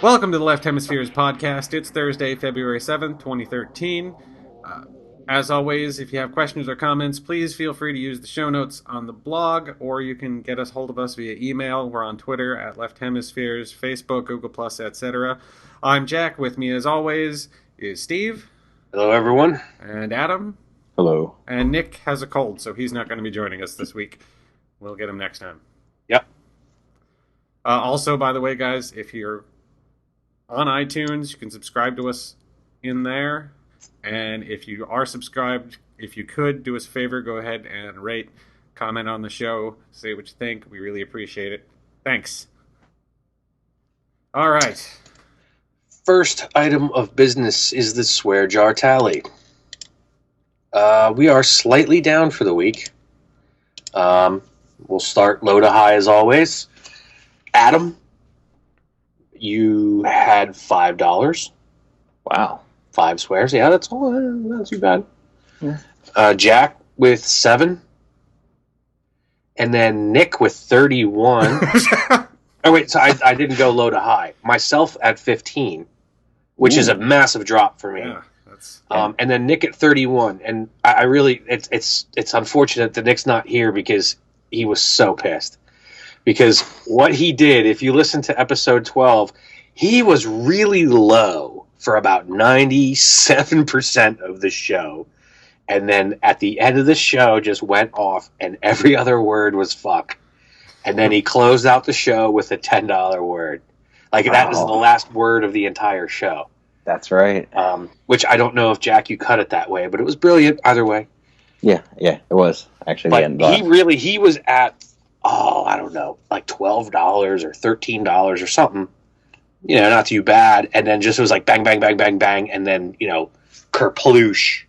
Welcome to the Left Hemispheres podcast. It's Thursday, February 7th, 2013. As always, if you have questions or comments, please feel free to use the show notes on the blog, or you can get us hold of us via email. We're on Twitter at Left Hemispheres, Facebook, Google+, etc. I'm Jack. With me, as always, is Steve. Hello, everyone. And Adam. Hello. And Nick has a cold, so he's not going to be joining us this week. We'll get him next time. Yep. Also, by the way, guys, if you're on iTunes, you can subscribe to us in there. And if you are subscribed, if you could, do us a favor, go ahead and rate, comment on the show, say what you think. We really appreciate it. Thanks. All right. First item of business is the swear jar tally. We are slightly down for the week. We'll start low to high as always. Adam, you had $5. Wow. 5 swears. Yeah, that's all. Not too bad. Yeah. Jack with 7. And then Nick with 31. Oh, wait, so I didn't go low to high. Myself at 15, which is a massive drop for me. Yeah, and then Nick at 31. And I really, it's unfortunate that Nick's not here because he was so pissed. Because what he did, if you listen to episode 12, he was really low for about 97% of the show. And then at the end of the show just went off and every other word was fuck. And then he closed out the show with a $10 word. Like that was the last word of the entire show. That's right. Which I don't know if, Jack, you cut it that way, but it was brilliant either way. Yeah, it was. Actually, but he was at, I don't know, like $12 or $13 or something. You know, not too bad. And then just was like bang, bang, bang, bang, bang. And then, kerploosh.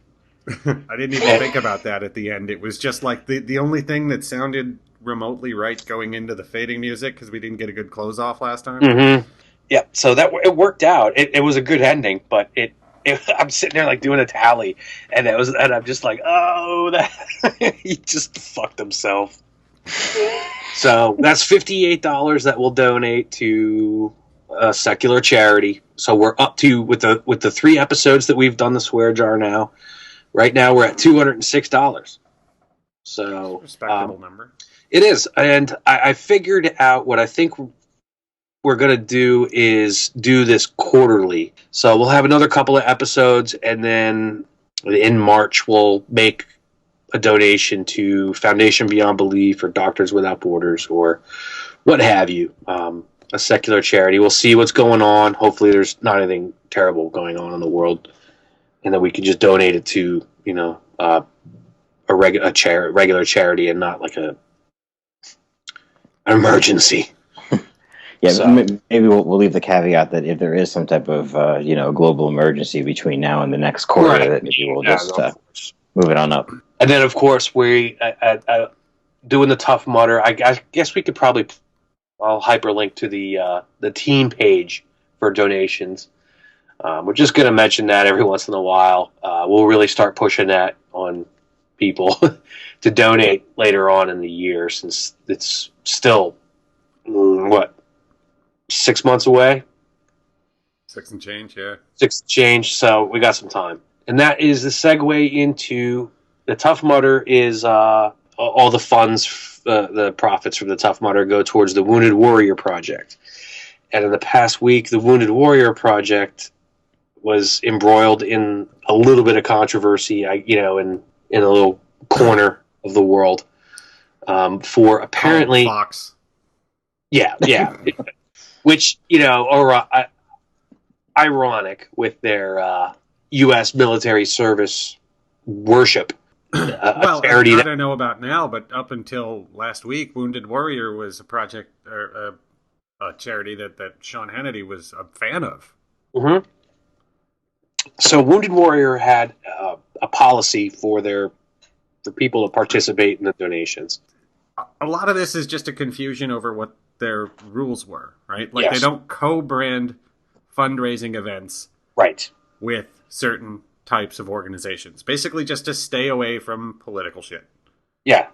I didn't even think about that at the end. It was just like the only thing that sounded remotely right going into the fading music because we didn't get a good close off last time. Mm-hmm. Yeah, so that it worked out. It was a good ending, but I'm sitting there like doing a tally, and I'm just like, he just fucked himself. So that's $58 that we'll donate to a secular charity. So we're up to with the 3 episodes that we've done the swear jar now. Right now we're at $206. So respectable number. It is, and I figured out what I think we're going to do is do this quarterly. So we'll have another couple of episodes, and then in March we'll make a donation to Foundation Beyond Belief or Doctors Without Borders or what have you, a secular charity. We'll see what's going on. Hopefully there's not anything terrible going on in the world, and then we can just donate it to, a regular charity and not like an emergency. Yeah, so maybe we'll leave the caveat that if there is some type of global emergency between now and the next quarter, right, that maybe we'll just move it on up. And then, of course, we doing the Tough Mudder. I guess we could probably I'll hyperlink to the team page for donations. We're just going to mention that every once in a while. We'll really start pushing that on people to donate later on in the year, since it's still 6 months away? 6 and change, yeah. 6 and change, so we got some time. And that is the segue into the Tough Mudder is all the funds, the profits from the Tough Mudder go towards the Wounded Warrior Project. And in the past week, the Wounded Warrior Project was embroiled in a little bit of controversy, in a little corner of the world for apparently... Fox. Yeah. Which, ironic with their U.S. military service worship. Well, charity I don't know about now, but up until last week, Wounded Warrior was a project or a charity that Sean Hannity was a fan of. Mm-hmm. So Wounded Warrior had a policy for people to participate in the donations. A lot of this is just a confusion over what their rules were, right? Like, yes. They don't co-brand fundraising events right with certain types of organizations. Basically just to stay away from political shit. Yeah.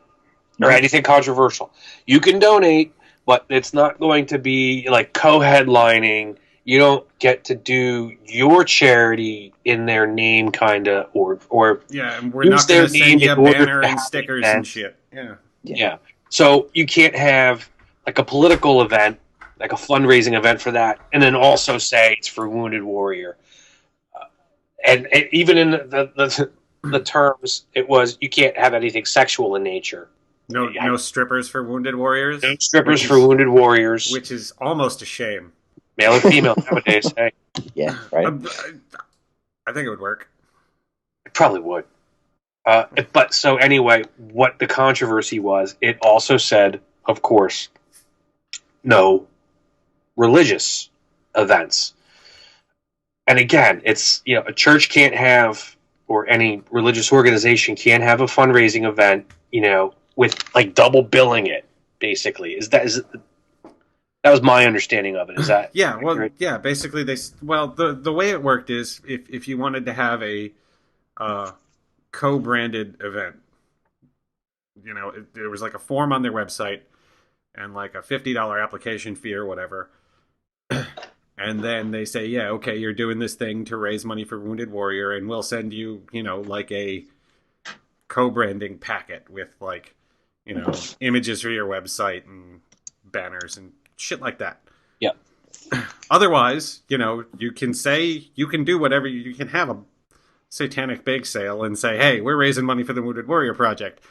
Or anything controversial. You can donate, but it's not going to be like co-headlining You don't get to do your charity in their name, kind of, or Yeah, and we're use not going their to name send in you a order banner to and have the stickers and event. shit. Yeah. Yeah. So you can't have like a political event, like a fundraising event for that, and then also say it's for Wounded Warrior. And even in the terms, it was you can't have anything sexual in nature. No strippers for Wounded No Warriors, strippers for Wounded Warriors, which is almost a shame. male or female nowadays. Hey, Yeah, right. I think it would work. it probably would. But so anyway, what the controversy was, it also said, of course, no religious events. And again, it's a church can't have, or any religious organization can't have a fundraising event, with like double billing it. Basically, is that was my understanding of it? Is that Yeah? Well, accurate? yeah. Basically, the way it worked is if you wanted to have a co-branded event, there was like a form on their website and like a $50 application fee or whatever. And then they say, yeah, okay, you're doing this thing to raise money for Wounded Warrior, and we'll send you, like a co-branding packet with like, images for your website and banners and shit like that. Yeah. Otherwise, you can do whatever. You can have a satanic bake sale and say, hey, we're raising money for the Wounded Warrior Project.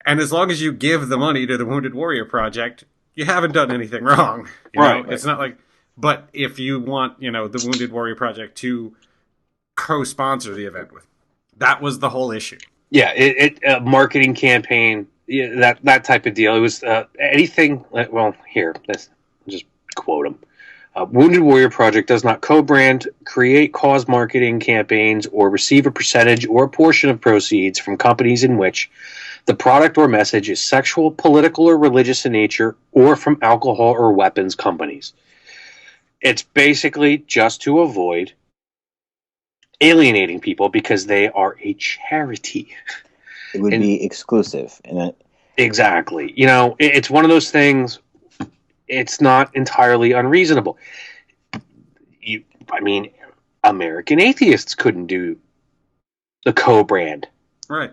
And as long as you give the money to the Wounded Warrior Project, you haven't done anything wrong. Right. It's not like, but if you want, the Wounded Warrior Project to co-sponsor the event with, that was the whole issue. Yeah, a marketing campaign, that type of deal. It was anything. Well, here, let's just quote them. Wounded Warrior Project does not co-brand, create cause marketing campaigns, or receive a percentage or a portion of proceeds from companies in which the product or message is sexual, political, or religious in nature, or from alcohol or weapons companies. It's basically just to avoid alienating people because they are a charity. It would be exclusive. Exactly. It's one of those things. It's not entirely unreasonable. American atheists couldn't do the co-brand. Right.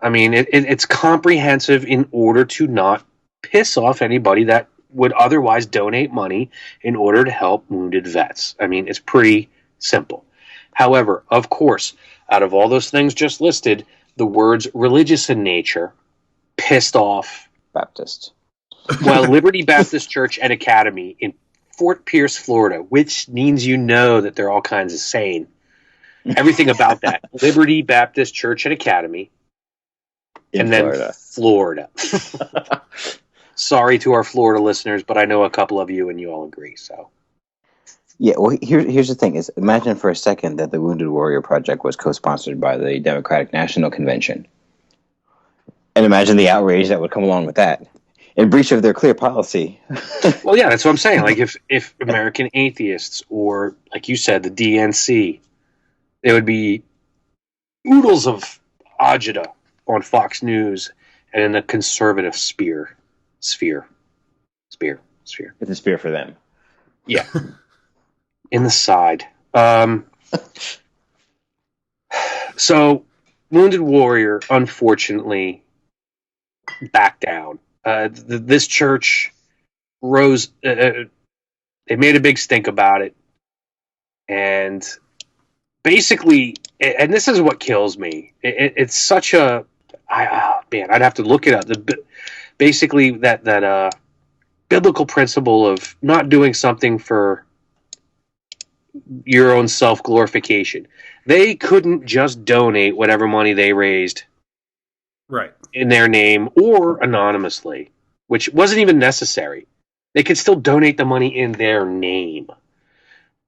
It's comprehensive in order to not piss off anybody that would otherwise donate money in order to help wounded vets. It's pretty simple. However, of course, out of all those things just listed, the words religious in nature pissed off Baptist. Well, Liberty Baptist Church and Academy in Fort Pierce, Florida, which means that they're all kinds of sane. Everything about that. Liberty Baptist Church and Academy. In Florida. Sorry to our Florida listeners, but I know a couple of you and you all agree, so. Yeah, well, here's the thing: is imagine for a second that the Wounded Warrior Project was co-sponsored by the Democratic National Convention, and imagine the outrage that would come along with that, in breach of their clear policy. Well, yeah, that's what I'm saying. Like if American atheists or, like you said, the DNC, there would be oodles of agita on Fox News and in the conservative sphere. It's a spear for them. Yeah. In the side. So, Wounded Warrior, unfortunately, backed down. This church rose. They made a big stink about it, and basically, and this is what kills me. It's such a I'd have to look it up. Basically, that biblical principle of not doing something for your own self-glorification. They couldn't just donate whatever money they raised right in their name or anonymously, which wasn't even necessary. They could still donate the money in their name.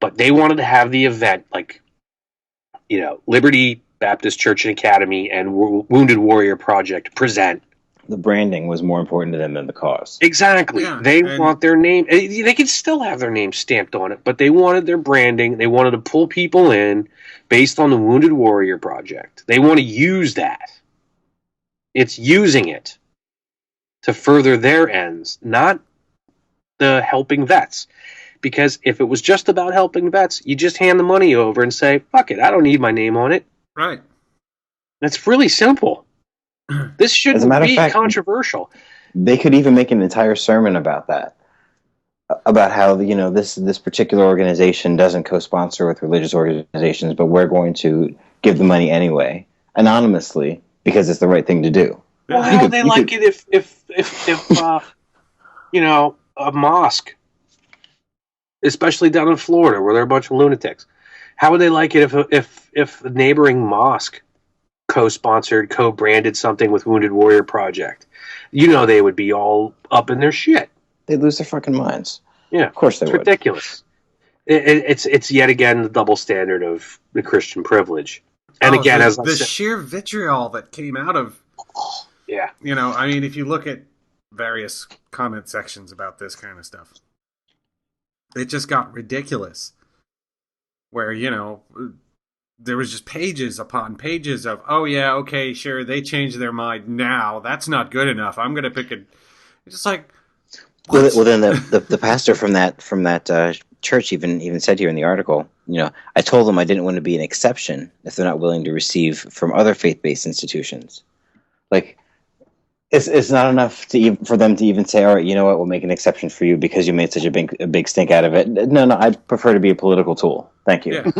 But they wanted to have the event, like, Liberty Baptist Church and Academy and Wounded Warrior Project present. The branding was more important to them than the cause. Exactly. Yeah, they want their name. They could still have their name stamped on it, but they wanted their branding. They wanted to pull people in based on the Wounded Warrior Project. They want to use that. It's using it to further their ends, not the helping vets. Because if it was just about helping vets, you just hand the money over and say, fuck it, I don't need my name on it. Right. That's really simple. This As a shouldn't matter of be fact, controversial. they could even make an entire sermon about that. About how this particular organization doesn't co-sponsor with religious organizations, but we're going to give the money anyway, anonymously, because it's the right thing to do. Well, how would they like it if a mosque, especially down in Florida where there are a bunch of lunatics, how would they like it if a neighboring mosque co-sponsored, co-branded something with Wounded Warrior Project? They would be all up in their shit. They'd lose their fucking minds. Yeah, of course they it's would. Ridiculous. It's yet again the double standard of the Christian privilege. And again, as I the said, sheer vitriol that came out of, yeah, I mean, if you look at various comment sections about this kind of stuff, it just got ridiculous. Where there was just pages upon pages of, oh yeah, okay, sure, they changed their mind now. That's not good enough. I'm going to pick a. It's just like. What? Well, then the pastor from that church even said here in the article, I told them I didn't want to be an exception if they're not willing to receive from other faith-based institutions. Like, it's not enough for them to even say, all right, you know what, we'll make an exception for you because you made such a big stink out of it. No, I prefer to be a political tool. Thank you. Yeah.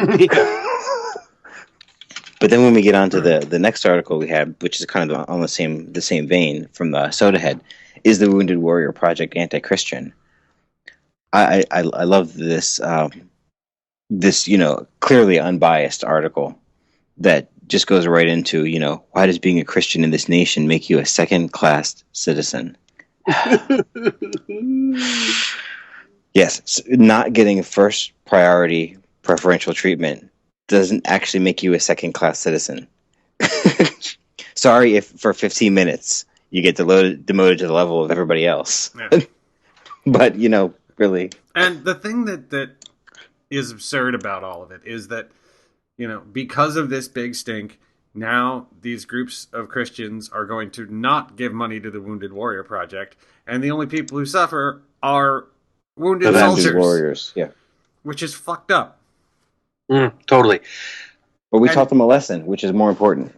But then when we get on to the next article we have, which is kind of on the same vein from the Soda Head, is the Wounded Warrior Project anti-Christian? I love this clearly unbiased article that just goes right into why does being a Christian in this nation make you a second-class citizen? Yes, not getting first priority preferential treatment doesn't actually make you a second-class citizen. Sorry if for 15 minutes you get demoted to the level of everybody else. Yeah. But, really. And the thing that is absurd about all of it is that, because of this big stink, now these groups of Christians are going to not give money to the Wounded Warrior Project, and the only people who suffer are wounded soldiers. Warriors, yeah. Which is fucked up. Totally. But we taught them a lesson, which is more important.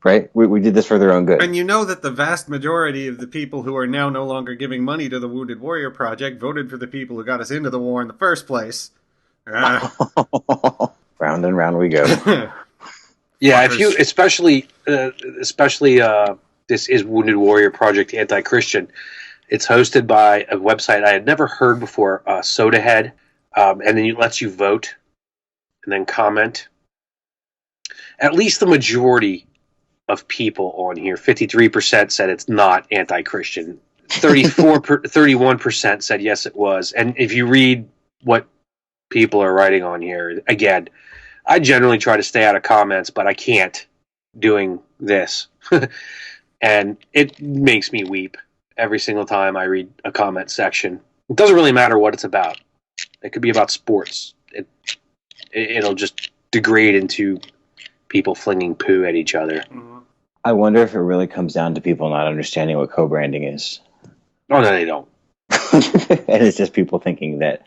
Right? We did this for their own good. And that the vast majority of the people who are now no longer giving money to the Wounded Warrior Project voted for the people who got us into the war in the first place. Round and round we go. Yeah, if you especially this is Wounded Warrior Project Anti-Christian. It's hosted by a website I had never heard before, Soda Head, and then it lets you vote and then comment. At least the majority of people on here, 53% said it's not anti-Christian. 31% said yes, it was. And if you read what people are writing on here, again, I generally try to stay out of comments, but I can't doing this. And it makes me weep every single time I read a comment section. It doesn't really matter what it's about. It could be about sports. It'll just degrade into people flinging poo at each other. I wonder if it really comes down to people not understanding what co-branding is. Oh, no, they don't. And it's just people thinking that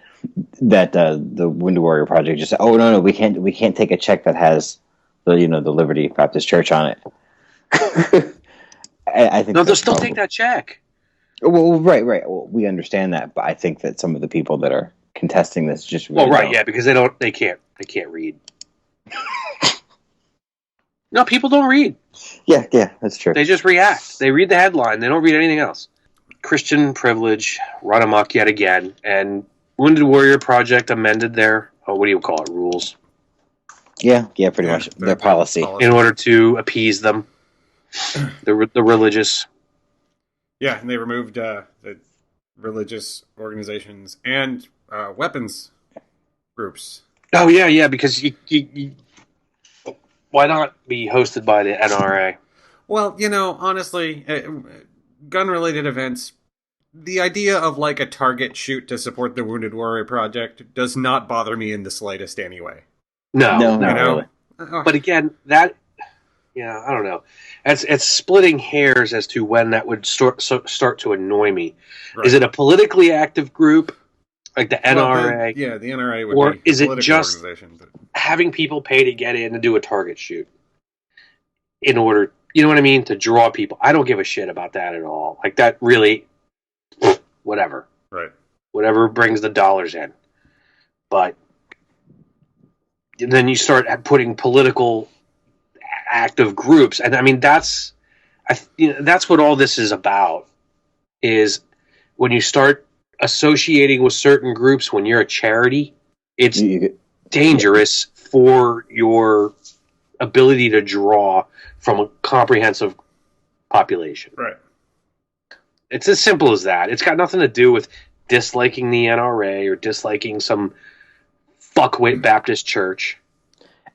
the Wounded Warrior Project just no, we can't take a check that has the Liberty Baptist Church on it. I think they'll still take that check. Well, right. Well, we understand that, but I think that some of the people that are contesting this just really don't. Because they can't read. No, people don't read. Yeah, that's true. They just react. They read the headline. They don't read anything else. Christian privilege run amok yet again, and Wounded Warrior Project amended their rules. Yeah, pretty much their policy in order to appease them, the religious. Yeah, and they removed the religious organizations and weapons groups. Oh yeah, because you why not be hosted by the NRA? Well, honestly, gun-related events, the idea of like a target shoot to support the Wounded Warrior Project does not bother me in the slightest anyway. No, not really. But again, that Yeah, I don't know. It's splitting hairs as to when that would start to annoy me. Right. Is it a politically active group like the Well, NRA, the NRA would or be a is it political just organization. But having people pay to get in and do a target shoot in order, you know what I mean, to draw people? I don't give a shit about that at all. Like that really, whatever, right. whatever brings the dollars in. But then you start putting political active groups, and I mean that's that's what all this is about. Is when you start associating with certain groups when you're a charity, it's dangerous for your ability to draw from a comprehensive population. Right. It's as simple as that. It's got nothing to do with disliking the NRA or disliking some fuckwit Baptist church.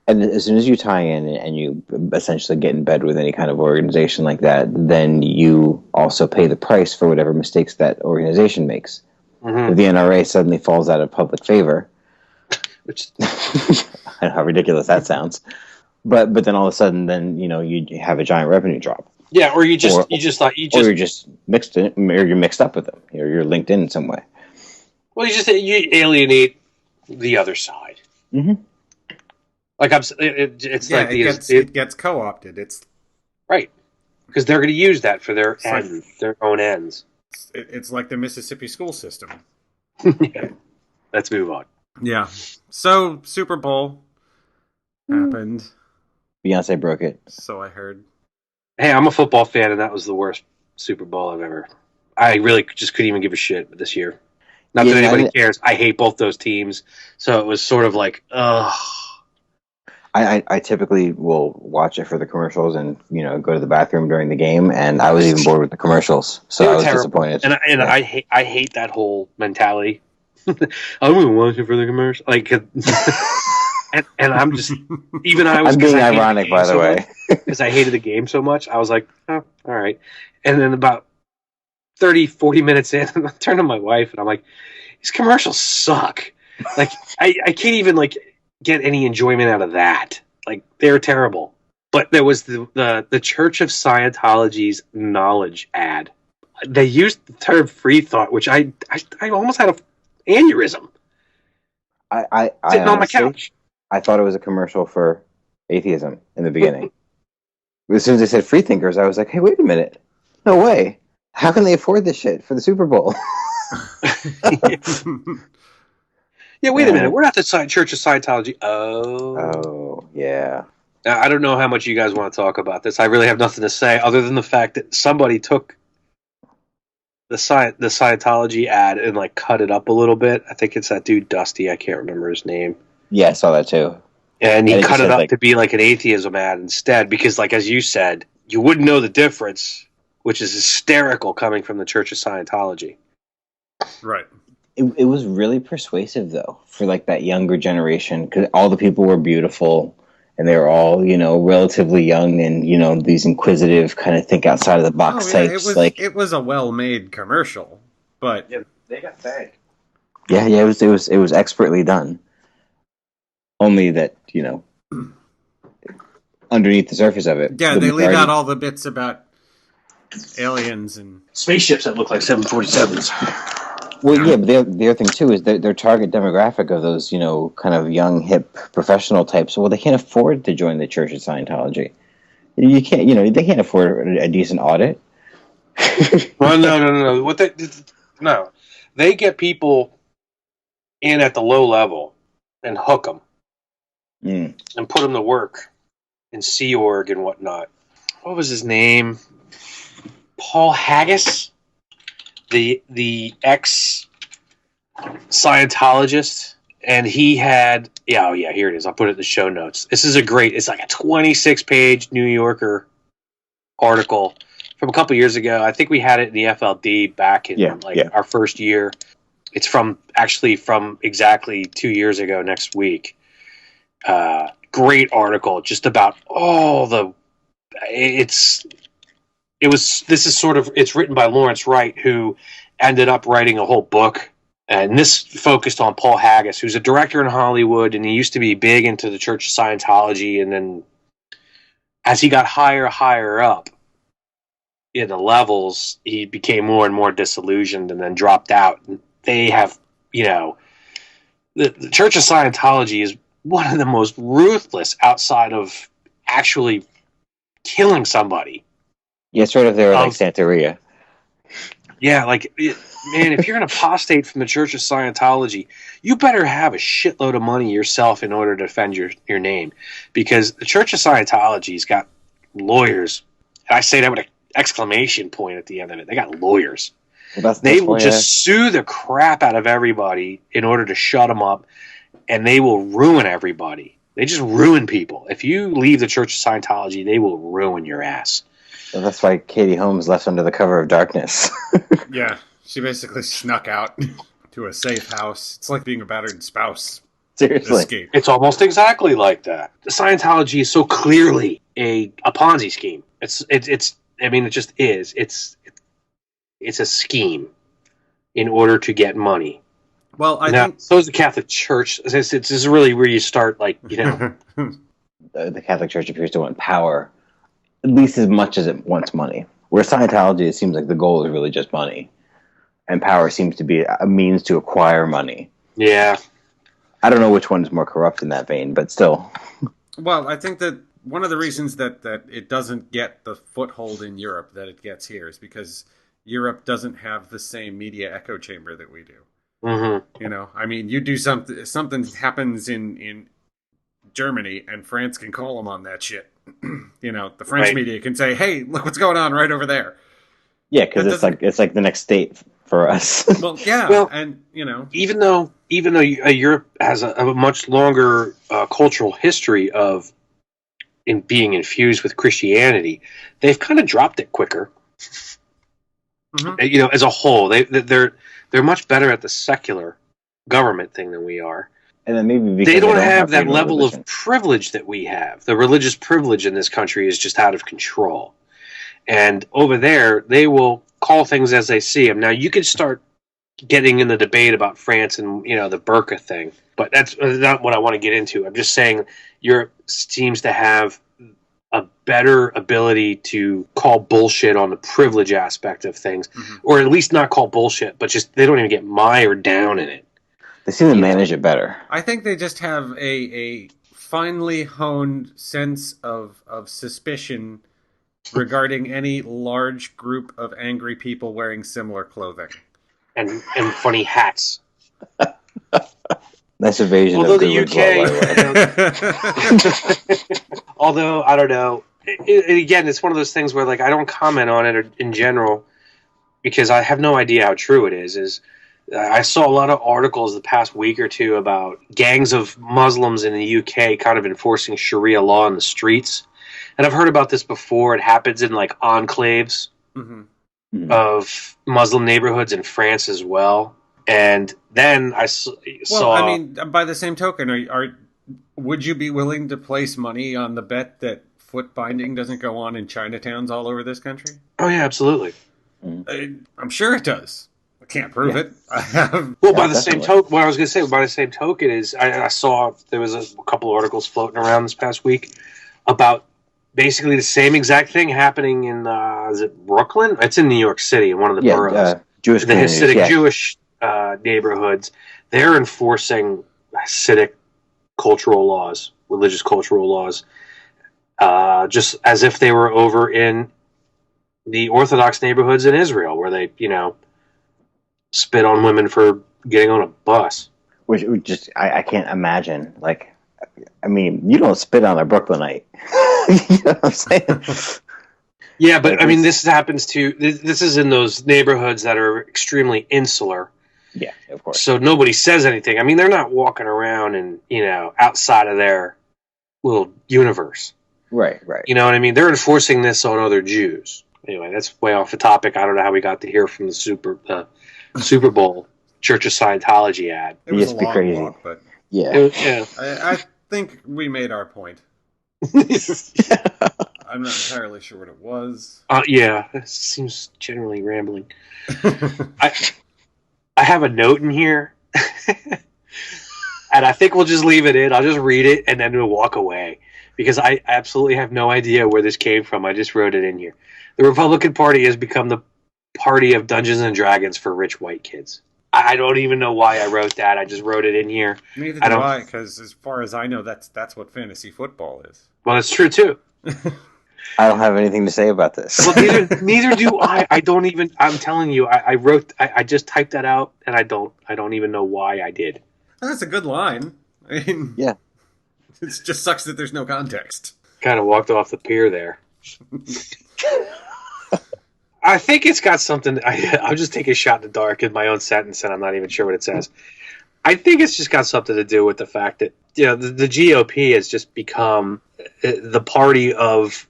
And as soon as you tie in and you essentially get in bed with any kind of organization like that, then you also pay the price for whatever mistakes that organization makes. Mm-hmm. If the NRA suddenly falls out of public favor, which I don't know how ridiculous that sounds, but then all of a sudden, then you have a giant revenue drop. Yeah, or you're mixed up with them, or you're linked in some way. Well, you alienate the other side. Mm-hmm. Like it gets co-opted. It's right because they're going to use that for their own ends. It's like the Mississippi school system. Yeah. Let's move on. Yeah. So Super Bowl happened. Beyonce broke it. So I heard. Hey, I'm a football fan, and that was the worst Super Bowl I've ever. I really just couldn't even give a shit this year. Not that anybody cares. I hate both those teams, so it was sort of like, ugh. I typically will watch it for the commercials and go to the bathroom during the game, and I was even bored with the commercials, so I was disappointed. And yeah. I hate that whole mentality. I'm going to watch it for the commercial, like, and I'm just even I was. I'm being ironic, by the way, because I hated the game so much. I was like, oh, all right, and then about 30-40 minutes in, I turned to my wife and I'm like, these commercials suck. Like I can't even get any enjoyment out of that. Like they're terrible. But there was the Church of Scientology's knowledge ad. They used the term free thought, which I almost had an aneurysm. I sitting on my couch. I thought it was a commercial for atheism in the beginning. As soon as they said free thinkers, I was like, hey, wait a minute. No way. How can they afford this shit for the Super Bowl? Yeah, wait a minute. We're not the Church of Scientology. Oh, yeah. Now, I don't know how much you guys want to talk about this. I really have nothing to say other than the fact that somebody took the Scientology ad and cut it up a little bit. I think it's that dude Dusty. I can't remember his name. Yeah, I saw that too. And he cut it up to be like an atheism ad instead because, as you said, you wouldn't know the difference, which is hysterical coming from the Church of Scientology. Right. It was really persuasive, though, for that younger generation, because all the people were beautiful, and they were all, relatively young, and these inquisitive kind of think outside of the box types. It was a well-made commercial, but yeah, they got thanked. Yeah, it was expertly done. Only that underneath the surface of it, yeah, they leave out all the bits about aliens and spaceships that look like 747s. Well, yeah, but the other thing too is their target demographic of those, kind of young, hip, professional types. Well, they can't afford to join the Church of Scientology. You can't, they can't afford a decent audit. Well, no. They get people in at the low level and hook them and put them to work in Sea Org and whatnot. What was his name? Paul Haggis. The ex Scientologist, and he had here it is. I'll put it in the show notes. This is it's like a 26-page New Yorker article from a couple years ago. I think we had it in the FLD back in our first year. It's from exactly 2 years ago next week. Great article just about it's written by Lawrence Wright, who ended up writing a whole book. And this focused on Paul Haggis, who's a director in Hollywood, and he used to be big into the Church of Scientology, and then as he got higher up in the levels, he became more and more disillusioned and then dropped out. They have, the Church of Scientology is one of the most ruthless outside of actually killing somebody. Yeah, sort of there like Santeria. Yeah, man, if you're an apostate from the Church of Scientology, you better have a shitload of money yourself in order to defend your name. Because the Church of Scientology's got lawyers. And I say that with an exclamation point at the end of it. They got lawyers. Well, they will just sue the crap out of everybody in order to shut them up, and they will ruin everybody. They just ruin people. If you leave the Church of Scientology, they will ruin your ass. Well, that's why Katie Holmes left under the cover of darkness. Yeah, she basically snuck out to a safe house. It's like being a battered spouse. Seriously. Escape. It's almost exactly like that. The Scientology is so clearly a Ponzi scheme. It just is. It's a scheme in order to get money. Well, I think so is the Catholic Church. This is really where you start, the Catholic Church appears to want power, at least as much as it wants money. Where Scientology, it seems like the goal is really just money, and power seems to be a means to acquire money. Yeah. I don't know which one is more corrupt in that vein, but still. Well, I think that one of the reasons that it doesn't get the foothold in Europe that it gets here is because Europe doesn't have the same media echo chamber that we do. Mm-hmm. You do something happens in Germany, and France can call them on that shit. The French media can say, "Hey, look what's going on right over there." Yeah, because it's like the next state for us. Well, yeah, and even though Europe has a much longer cultural history of being infused with Christianity, they've kind of dropped it quicker. Mm-hmm. As a whole, they're much better at the secular government thing than we are. And then maybe they don't have that level of privilege that we have. The religious privilege in this country is just out of control. And over there, they will call things as they see them. Now, you could start getting in the debate about France and, the burqa thing, but that's not what I want to get into. I'm just saying Europe seems to have a better ability to call bullshit on the privilege aspect of things, or at least not call bullshit, but just they don't even get mired down in it. They seem to manage it better. I think they just have a finely honed sense of suspicion regarding any large group of angry people wearing similar clothing. And funny hats. Nice evasion. Although the UK, although I don't know. Again, it's one of those things where I don't comment on it in general because I have no idea how true it is. I saw a lot of articles the past week or two about gangs of Muslims in the UK kind of enforcing Sharia law in the streets. And I've heard about this before. It happens in enclaves of Muslim neighborhoods in France as well. And then I saw... Well, by the same token, would you be willing to place money on the bet that foot binding doesn't go on in Chinatowns all over this country? Oh, yeah, absolutely. I'm sure it does. I can't prove it. By the same token, what I was going to say, by the same token is I saw there was a couple of articles floating around this past week about basically the same exact thing happening in, is it Brooklyn? It's in New York City, in one of the boroughs. Jewish the Hasidic Jewish neighborhoods. They're enforcing Hasidic cultural laws, religious cultural laws, just as if they were over in the Orthodox neighborhoods in Israel, where they, spit on women for getting on a bus. Which just, I can't imagine. You don't spit on a Brooklynite. You know what I'm saying? Yeah, but this happens to, this is in those neighborhoods that are extremely insular. Yeah, of course. So nobody says anything. They're not walking around and, outside of their little universe. Right. You know what I mean? They're enforcing this on other Jews. Anyway, that's way off the topic. I don't know how we got to hear from the Super Bowl Church of Scientology ad. It was a long walk, but yeah. I think we made our point. I'm not entirely sure what it was. Yeah, it seems generally rambling. I have a note in here, and I think we'll just leave it in. I'll just read it, and then we'll walk away. because I absolutely have no idea where this came from. I just wrote it in here. The Republican Party has become the party of Dungeons and Dragons for rich white kids. I don't even know why I wrote that. I just wrote it in here. Neither I do don't. I, because as far as I know, that's what fantasy football is. Well, it's true too. I don't have anything to say about this. Well, neither do I. I don't even. I'm telling you, I wrote. I just typed that out, and I don't even know why I did. That's a good line. I mean, Yeah. it just sucks that there's no context. Kind of walked off the pier there. I think it's got something. I'll just take a shot in the dark in my own sentence, and I'm not even sure what it says. I think it's just got something to do with the fact that the GOP has just become the party of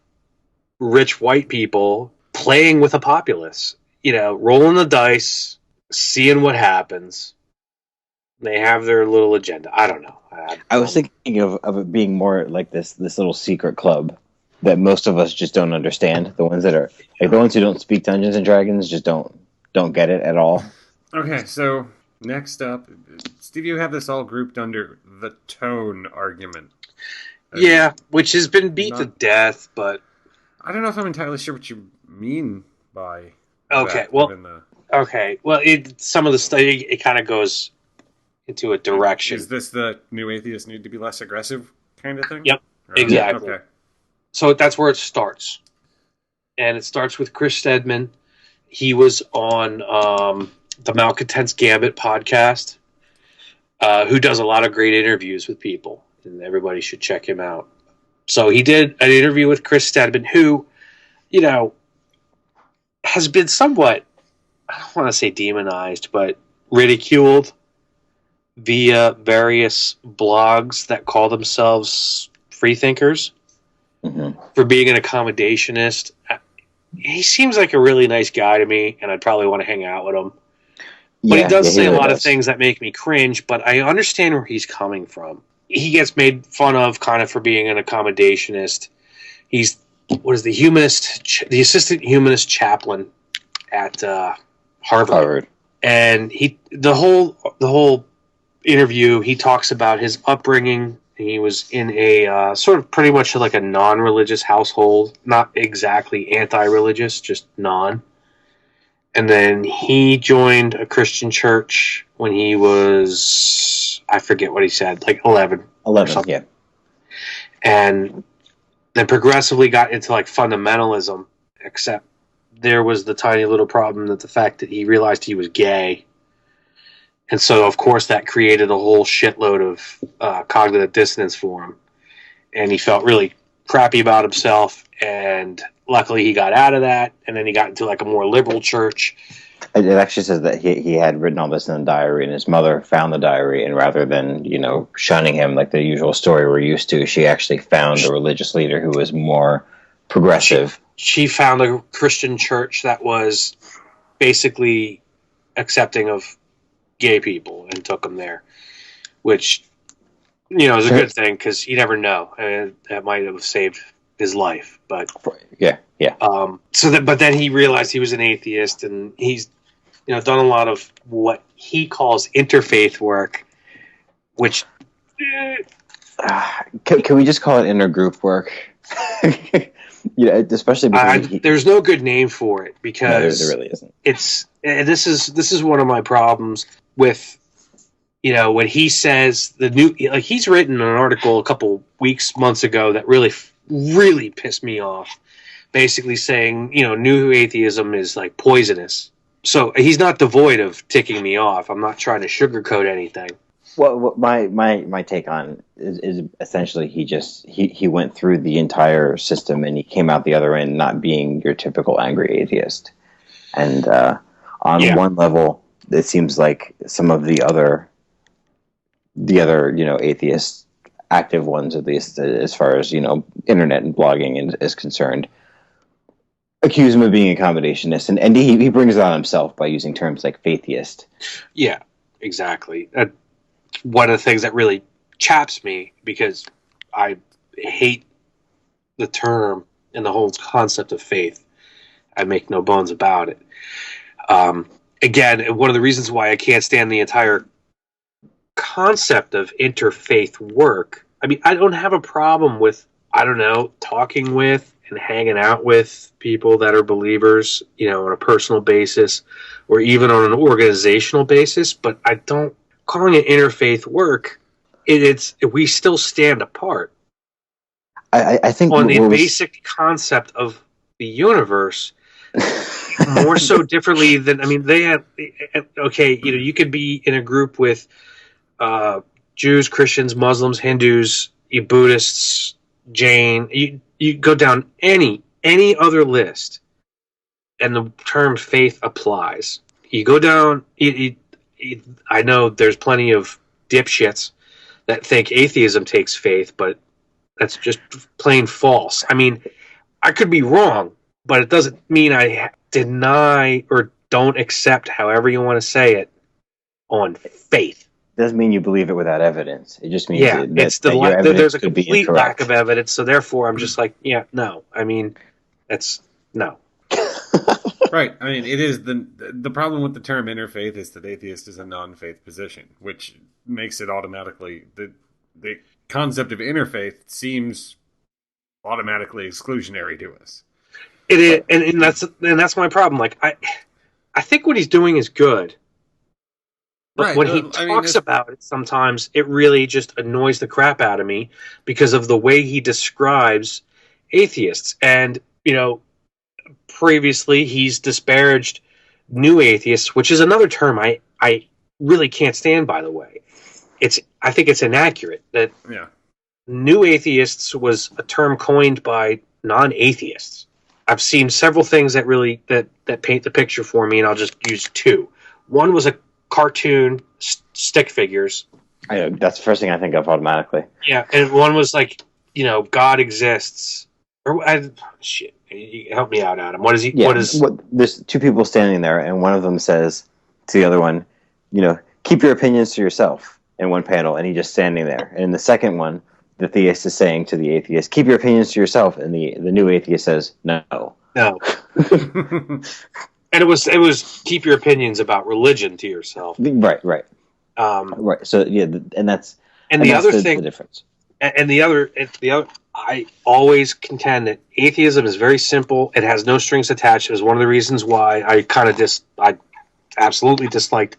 rich white people playing with a populace. Rolling the dice, seeing what happens. They have their little agenda. I don't know. I was thinking of it being more like this little secret club that most of us just don't understand. The ones that are like the ones who don't speak Dungeons and Dragons just don't get it at all. Okay, so next up, Steve, you have this all grouped under the tone argument. Yeah, which has been beat to death, but I don't know if I'm entirely sure what you mean by okay. that, Well, given okay. Well, some of the study it kind of goes into a direction. Is this the new atheists need to be less aggressive kind of thing? Yep, Right. exactly. Okay. So that's where it starts. And it starts with Chris Stedman. He was on the Malcontents Gambit podcast, who does a lot of great interviews with people, and everybody should check him out. So he did an interview with Chris Stedman, who, has been somewhat, I don't want to say demonized, but ridiculed via various blogs that call themselves freethinkers. Mm-hmm. For being an accommodationist. He seems like a really nice guy to me, and I'd probably want to hang out with him. But he does say really a lot does. of things that make me cringe, but I understand where he's coming from. He gets made fun of kind of for being an accommodationist. He's the assistant humanist chaplain at Harvard. And the whole interview, he talks about his upbringing. He was in a sort of pretty much like a non-religious household, not exactly anti-religious, just non. And then he joined a Christian church when he was, I forget what he said, like 11. 11, yeah. And then progressively got into like fundamentalism, except there was the tiny little problem that the fact that he realized he was gay. And so, of course, that created a whole shitload of cognitive dissonance for him. And he felt really crappy about himself. And luckily he got out of that. And then he got into like a more liberal church. It actually says that he had written all this in a diary, and his mother found the diary. And rather than, shunning him like the usual story we're used to, she actually found a religious leader who was more progressive. She found a Christian church that was basically accepting of gay people and took them there, which is a good thing because you never know, and that might have saved his life. But yeah. But then he realized he was an atheist, and he's done a lot of what he calls interfaith work, which can we just call it intergroup work? Especially because there's no good name for it because there really isn't. This is one of my problems with when he says he's written an article a couple months ago that really pissed me off, basically saying new atheism is like poisonous. So he's not devoid of ticking me off. I'm not trying to sugarcoat anything. Well, my take on is essentially he went through the entire system and he came out the other end not being your typical angry atheist. And on one level, it seems like some of the other atheists, active ones at least, as far as internet and blogging is concerned, accuse him of being accommodationist, and he brings it on himself by using terms like faithist. Yeah, exactly. One of the things that really chaps me, because I hate the term and the whole concept of faith. I make no bones about it. Again, one of the reasons why I can't stand the entire concept of interfaith work. I mean, I don't have a problem with I don't know, talking with and hanging out with people that are believers, on a personal basis or even on an organizational basis. But I don't calling it interfaith work. We still stand apart I think on the what was basic concept of the universe more so differently than they have. Okay, you could be in a group with Jews, Christians, Muslims, Hindus, Buddhists, Jain. You go down any other list, and the term faith applies. You go down. I know there's plenty of dipshits that think atheism takes faith, but that's just plain false. I mean, I could be wrong, but it doesn't mean I deny or don't accept, however you want to say it, on faith. doesn't mean you believe it without evidence. It just means Yeah, that your there's evidence a could be complete lack incorrect. of evidence, so therefore I'm just like, yeah, no. I mean, that's no. Right. I mean, it is the problem with the term interfaith is that atheist is a non-faith position, which makes it automatically the concept of interfaith seems automatically exclusionary to us. It is, But and that's my problem. Like I think what he's doing is good, but right. when he I mean, talks about it, sometimes it really just annoys the crap out of me because of the way he describes atheists. And previously he's disparaged new atheists, which is another term I really can't stand. By the way, I think it's inaccurate that yeah. new atheists was a term coined by non-atheists. I've seen several things that really that paint the picture for me, and I'll just use two. One was a cartoon stick figures. That's the first thing I think of automatically. Yeah, and one was like, God exists. Or shit, help me out, Adam. What is he? Yeah, What is? there's two people standing there, and one of them says to the other one, keep your opinions to yourself in one panel, and he's just standing there. And in the second one, the theist is saying to the atheist, keep your opinions to yourself, and the new atheist says, no. No. And it was keep your opinions about religion to yourself. Right. Um, Right. So yeah, and that's and the other the thing, difference. and the other, I always contend that atheism is very simple. It has no strings attached. It was one of the reasons why I absolutely disliked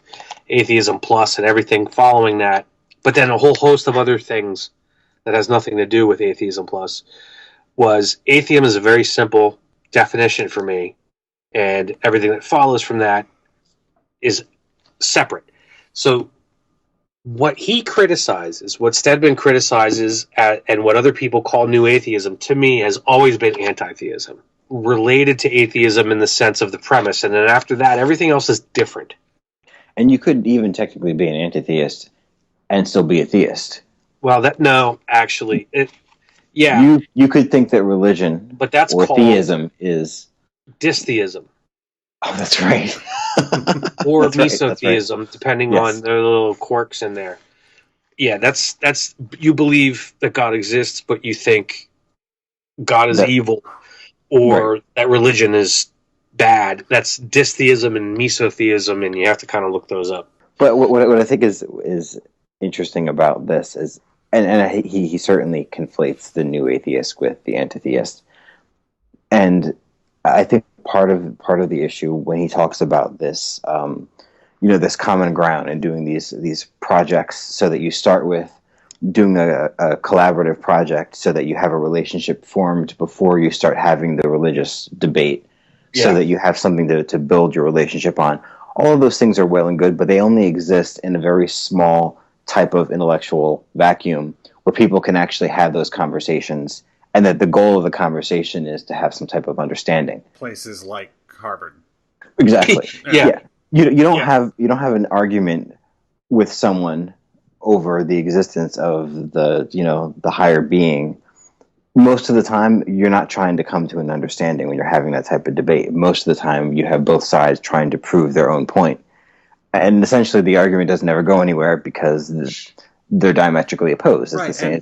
atheism plus and everything following that. But then a whole host of other things that has nothing to do with atheism plus was atheism is a very simple definition for me, and everything that follows from that is separate. So what he criticizes, what Stedman criticizes, and what other people call new atheism, to me has always been anti-theism, related to atheism in the sense of the premise. And then after that, everything else is different. And you could even technically be an anti-theist and still be a theist. Well, no, actually, yeah. You could think that religion but that's or called theism is dystheism. Oh, that's right. Or That's right, mesotheism, right. depending Yes. on the little quirks in there. Yeah, that's you believe that God exists, but you think God is evil, or right. that religion is bad. That's dystheism and mesotheism, and you have to kind of look those up. But what I think is interesting about this is, and he certainly conflates the new atheist with the anti-theist, and I think part of the issue when he talks about this, this common ground and doing these projects, so that you start with doing a collaborative project, so that you have a relationship formed before you start having the religious debate, so that you have something to build your relationship on. All of those things are well and good, but they only exist in a very small type of intellectual vacuum where people can actually have those conversations, and that the goal of the conversation is to have some type of understanding. Places like Harvard. Exactly. Yeah. You don't have an argument with someone over the existence of the higher being. Most of the time, you're not trying to come to an understanding when you're having that type of debate. Most of the time, you have both sides trying to prove their own point. And essentially, the argument doesn't ever go anywhere because they're diametrically opposed. It's right. the same.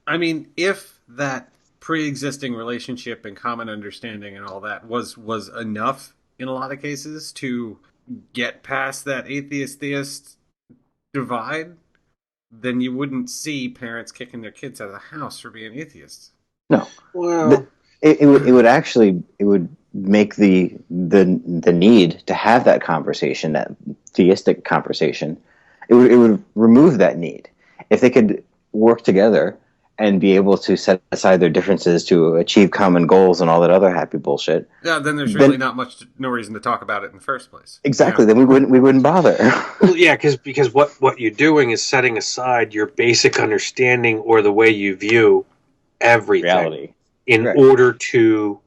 And if that pre-existing relationship and common understanding and all that was enough in a lot of cases to get past that atheist-theist divide, then you wouldn't see parents kicking their kids out of the house for being atheists. No. Well, It would actually make the need to have that conversation, that theistic conversation, it would remove that need if they could work together and be able to set aside their differences to achieve common goals and all that other happy bullshit. Yeah, then there's really Then no reason to talk about it in the first place. exactly, then we wouldn't bother. well, yeah, because what you're doing is setting aside your basic understanding or the way you view everything Reality. in Right. order to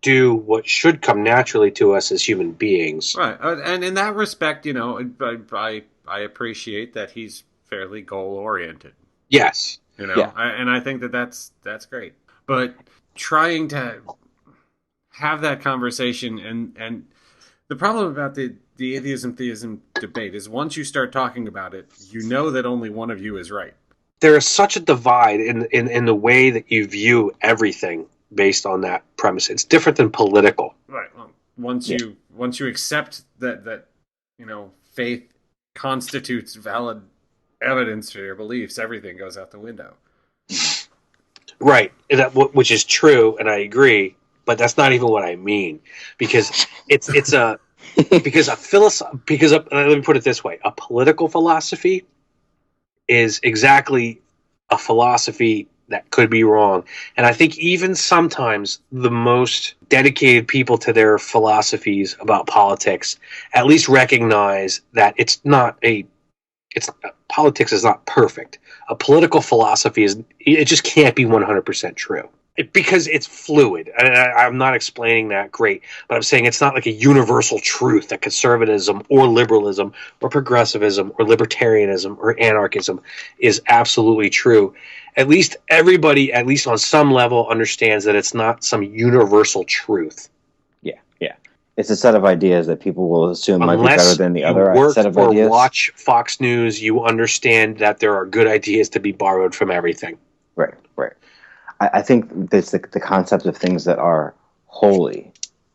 do what should come naturally to us as human beings. Right, and in that respect, I appreciate that he's fairly goal oriented. Yes. Yeah. And I think that that's great. But trying to have that conversation and the problem about the atheism theism debate is once you start talking about it, you know that only one of you is right. There is such a divide in the way that you view everything based on that premise. It's different than political. Right. Well, once you accept that faith constitutes valid evidence for your beliefs, everything goes out the window. Right. Which is true, and I agree, but that's not even what I mean, because it's a because a let me put it this way: a political philosophy is exactly a philosophy that could be wrong, and I think even sometimes the most dedicated people to their philosophies about politics at least recognize that politics is not perfect. A political philosophy it just can't be 100% true because it's fluid. I'm not explaining that great, but I'm saying it's not like a universal truth that conservatism or liberalism or progressivism or libertarianism or anarchism is absolutely true. At least everybody, at least on some level, understands that it's not some universal truth. Yeah. It's a set of ideas that people will assume might be better Unless than the you other work set of or ideas. watch Fox News, you understand that there are good ideas to be borrowed from everything. Right. I think it's the concept of things that are holy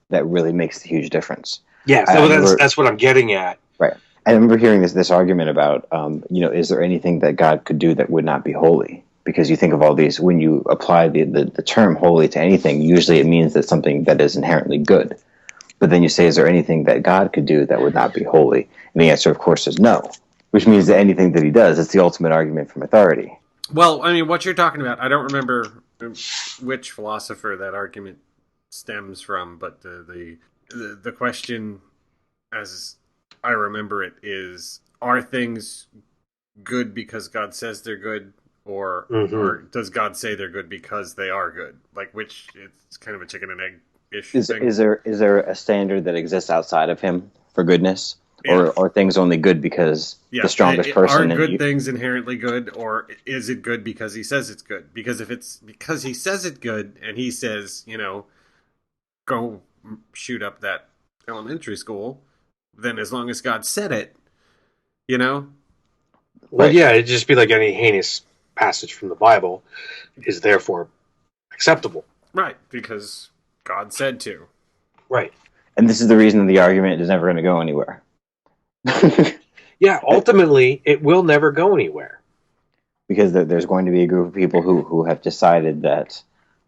that really makes the huge difference. Yes, I remember, that's what I'm getting at. right. I remember hearing this argument about, is there anything that God could do that would not be holy? Because you think of all these, when you apply the term holy to anything, usually it means that something that is inherently good. But then you say, is there anything that God could do that would not be holy? And the answer, of course, is no, which means that anything that he does is the ultimate argument from authority. Well, I mean, what you're talking about, I don't remember which philosopher that argument stems from, but the question, as I remember it, is: are things good because God says they're good, or does God say they're good because they are good? Like, which it's kind of a chicken and egg ish thing. Is there a standard that exists outside of him for goodness, Yeah. or things only good because the strongest person? Are good things inherently good, or is it good because he says it's good? Because if it's because he says it's good, and he says, go shoot up that elementary school, then as long as God said it, Well, Right. yeah, it'd just be like any heinous passage from the Bible is therefore acceptable. right? Because God said to. Right. And this is the reason the argument is never going to go anywhere. Yeah, ultimately, it will never go anywhere. Because there's going to be a group of people who have decided that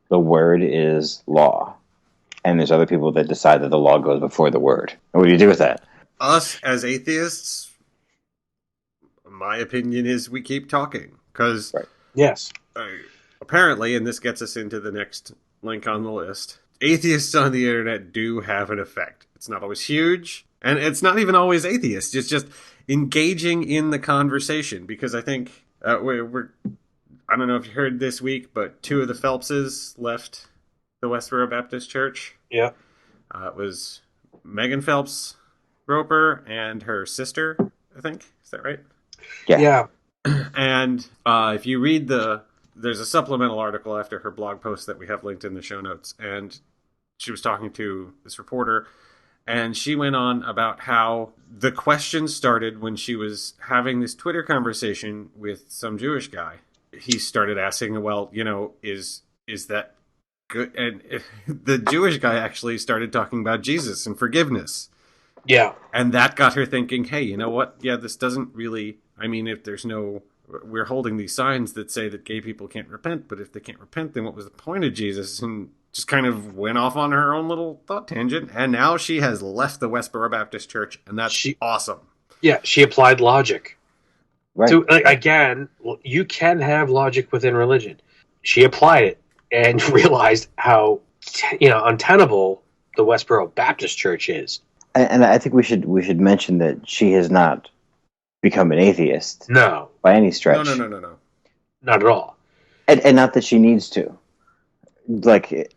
the word is law. And there's other people that decide that the law goes before the word. And what do you do with that? Us as atheists, my opinion is we keep talking. Because Right. Yes. apparently, and this gets us into the next link on the list, atheists on the internet do have an effect. It's not always huge, and it's not even always atheists. It's just engaging in the conversation, because I think we're I don't know if you heard this week, but 2 of the Phelpses left the Westboro Baptist Church. Yeah. It was Megan Phelps Roper and her sister, I think. Is that right? Yeah. And if you read there's a supplemental article after her blog post that we have linked in the show notes, and she was talking to this reporter, and she went on about how the question started when she was having this Twitter conversation with some Jewish guy. He started asking, well, is that good? And the Jewish guy actually started talking about Jesus and forgiveness. Yeah. And that got her thinking, hey, you know what? Yeah, this doesn't really, I mean, if there's no we're holding these signs that say that gay people can't repent, but if they can't repent, then what was the point of Jesus? And just kind of went off on her own little thought tangent. And now she has left the Westboro Baptist Church, and that's awesome. Yeah, she applied logic. Right. So, again, you can have logic within religion. She applied it and realized how untenable the Westboro Baptist Church is. And I think we should mention that she has not become an atheist. No. By any stretch. No. Not at all. And not that she needs to. Like,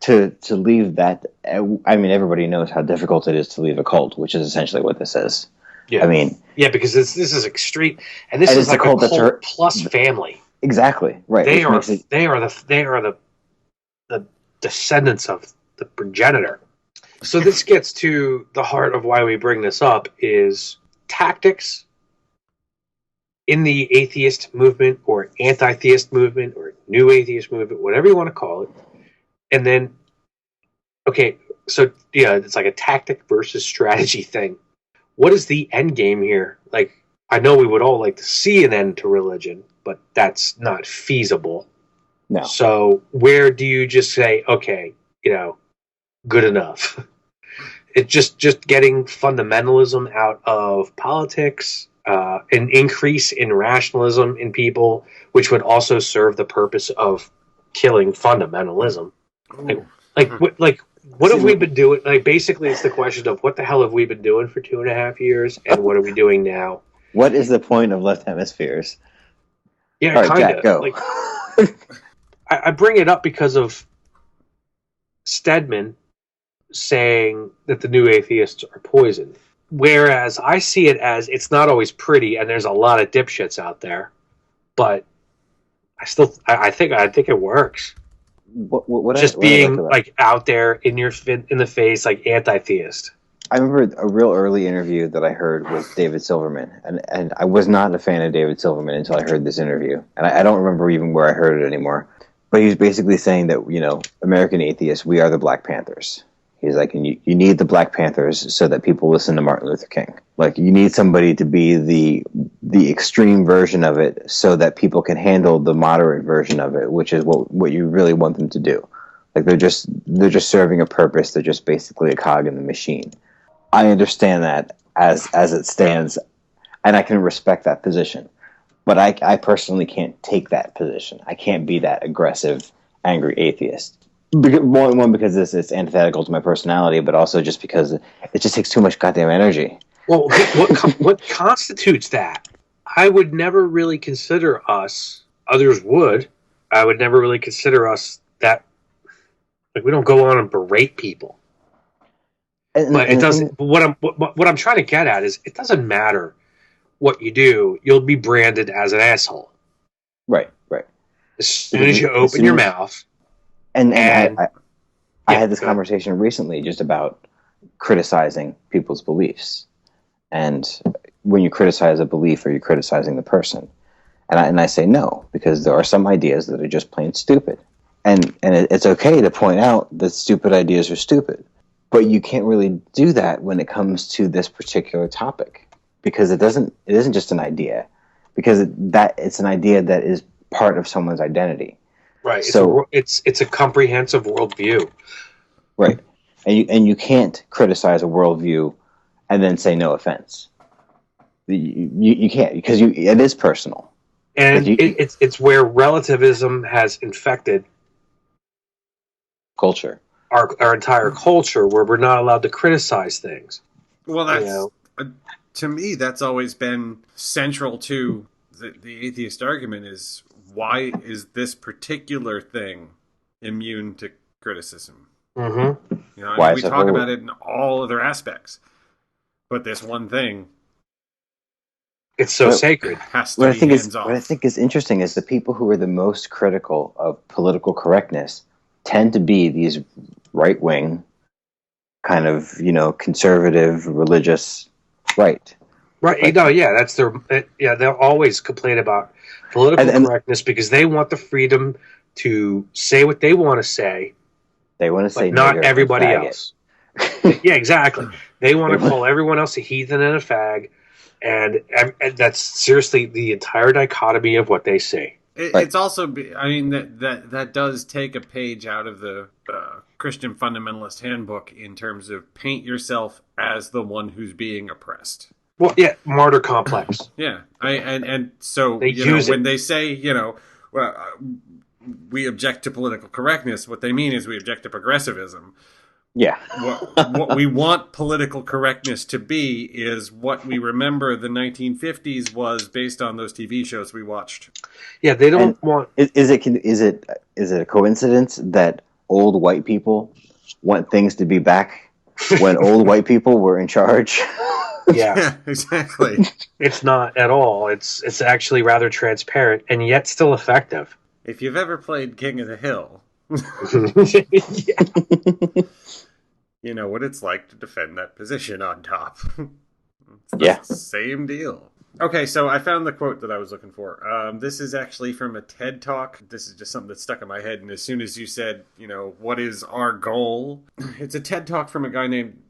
to leave that... I mean, everybody knows how difficult it is to leave a cult, which is essentially what this is. Yeah. I mean... Yeah, because this is extreme. And this is like a cult plus family. Exactly. Right. They are the descendants of the progenitor. So this gets to the heart of why we bring this up is tactics in the atheist movement or anti-theist movement or new atheist movement, whatever you want to call it. And then, okay, so yeah, it's like a tactic versus strategy thing. What is the end game here? Like, I know we would all like to see an end to religion, but that's not feasible. No. So where do you just say, okay, good enough? It's just getting fundamentalism out of politics, an increase in rationalism in people, which would also serve the purpose of killing fundamentalism. What have we been doing? Like, basically, it's the question of what the hell have we been doing for 2.5 years, and what are we doing now? What is the point of left hemispheres? Yeah, right, kind Jack, of. go. Like, I bring it up because of Stedman saying that the new atheists are poison. Whereas I see it as it's not always pretty, and there's a lot of dipshits out there, but I think it works. What being like out there in the face, like anti-theist. I remember a real early interview that I heard with David Silverman, and I was not a fan of David Silverman until I heard this interview, and I don't remember even where I heard it anymore. But he was basically saying that American atheists, we are the Black Panthers. He's like, and you need the Black Panthers so that people listen to Martin Luther King. Like, you need somebody to be the extreme version of it so that people can handle the moderate version of it, which is what you really want them to do. Like, they're just serving a purpose. They're just basically a cog in the machine. I understand that as it stands, and I can respect that position. But I personally can't take that position. I can't be that aggressive, angry atheist. One, because it's antithetical to my personality, but also just because it just takes too much goddamn energy. Well, what constitutes that? I would never really consider us. Others would. I would never really consider us that. Like, we don't go on and berate people. But it doesn't. What I'm trying to get at is it doesn't matter what you do. You'll be branded as an asshole. Right. As soon as you open your mouth. And I had this conversation recently just about criticizing people's beliefs. And when you criticize a belief, are you criticizing the person? And I say no, because there are some ideas that are just plain stupid. And it's okay to point out that stupid ideas are stupid. But you can't really do that when it comes to this particular topic, because it isn't just an idea, because it's an idea that is part of someone's identity. Right. So it's a comprehensive worldview. Right. And you can't criticize a worldview and then say no offense. You can't, because it is personal. And it's where relativism has infected culture. Our entire culture, where we're not allowed to criticize things. Well, that's to me, that's always been central to the atheist argument is, why is this particular thing immune to criticism? Mm-hmm. We talk about it in all other aspects, but this one thing, it's so sacred. Has to be hands-off. What I think is interesting is the people who are the most critical of political correctness tend to be these right-wing, kind of, conservative, religious right. Right. That's their. They'll always complain about political correctness because they want the freedom to say what they want to say. They want to say not everybody else. Yeah, exactly. They want to call everyone else a heathen and a fag, And that's seriously the entire dichotomy of what they say. Right. It's also, I mean, that does take a page out of the Christian fundamentalist handbook in terms of paint yourself as the one who's being oppressed. Well, yeah, martyr complex. Yeah, and so They you know use when it. they say well, we object to political correctness, what they mean is we object to progressivism. Yeah. What we want political correctness to be is what we remember the 1950s was based on those TV shows we watched. Yeah, they And don't want. is it a coincidence that old white people want things to be back when old white people were in charge? Yeah, Yeah, exactly. it's not at all. It's actually rather transparent and yet still effective. If you've ever played King of the Hill, Yeah. you know what it's like to defend that position on top. It's the Yeah. same deal. Okay, so I found the quote that I was looking for. This is actually from a TED Talk. This is just something that stuck in my head. And as soon as you said, what is our goal? It's a TED Talk from a guy named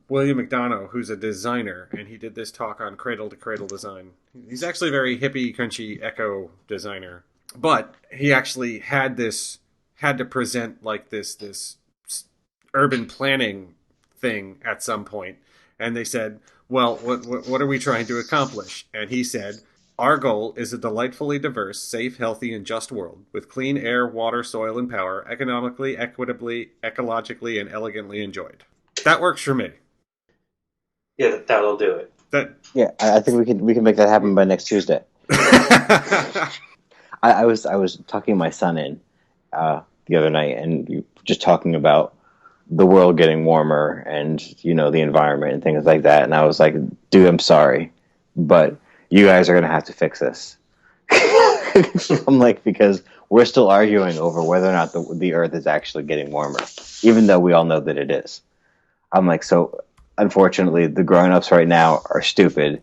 William McDonough, who's a designer. And he did this talk on cradle to cradle design. He's actually a very hippie, crunchy, eco designer. But he actually had to present like this urban planning thing at some point. And they said, well, what are we trying to accomplish? And he said, our goal is a delightfully diverse, safe, healthy, and just world with clean air, water, soil, and power, economically, equitably, ecologically, and elegantly enjoyed. That works for me. Yeah, that'll do it. Yeah, I think we can make that happen by next Tuesday. I was talking my son in the other night, and just talking about the world getting warmer and the environment and things like that. And I was like, dude, I'm sorry, but you guys are gonna have to fix this. I'm like, because we're still arguing over whether or not the Earth is actually getting warmer, even though we all know that it is. I'm like, so unfortunately, the grown-ups right now are stupid,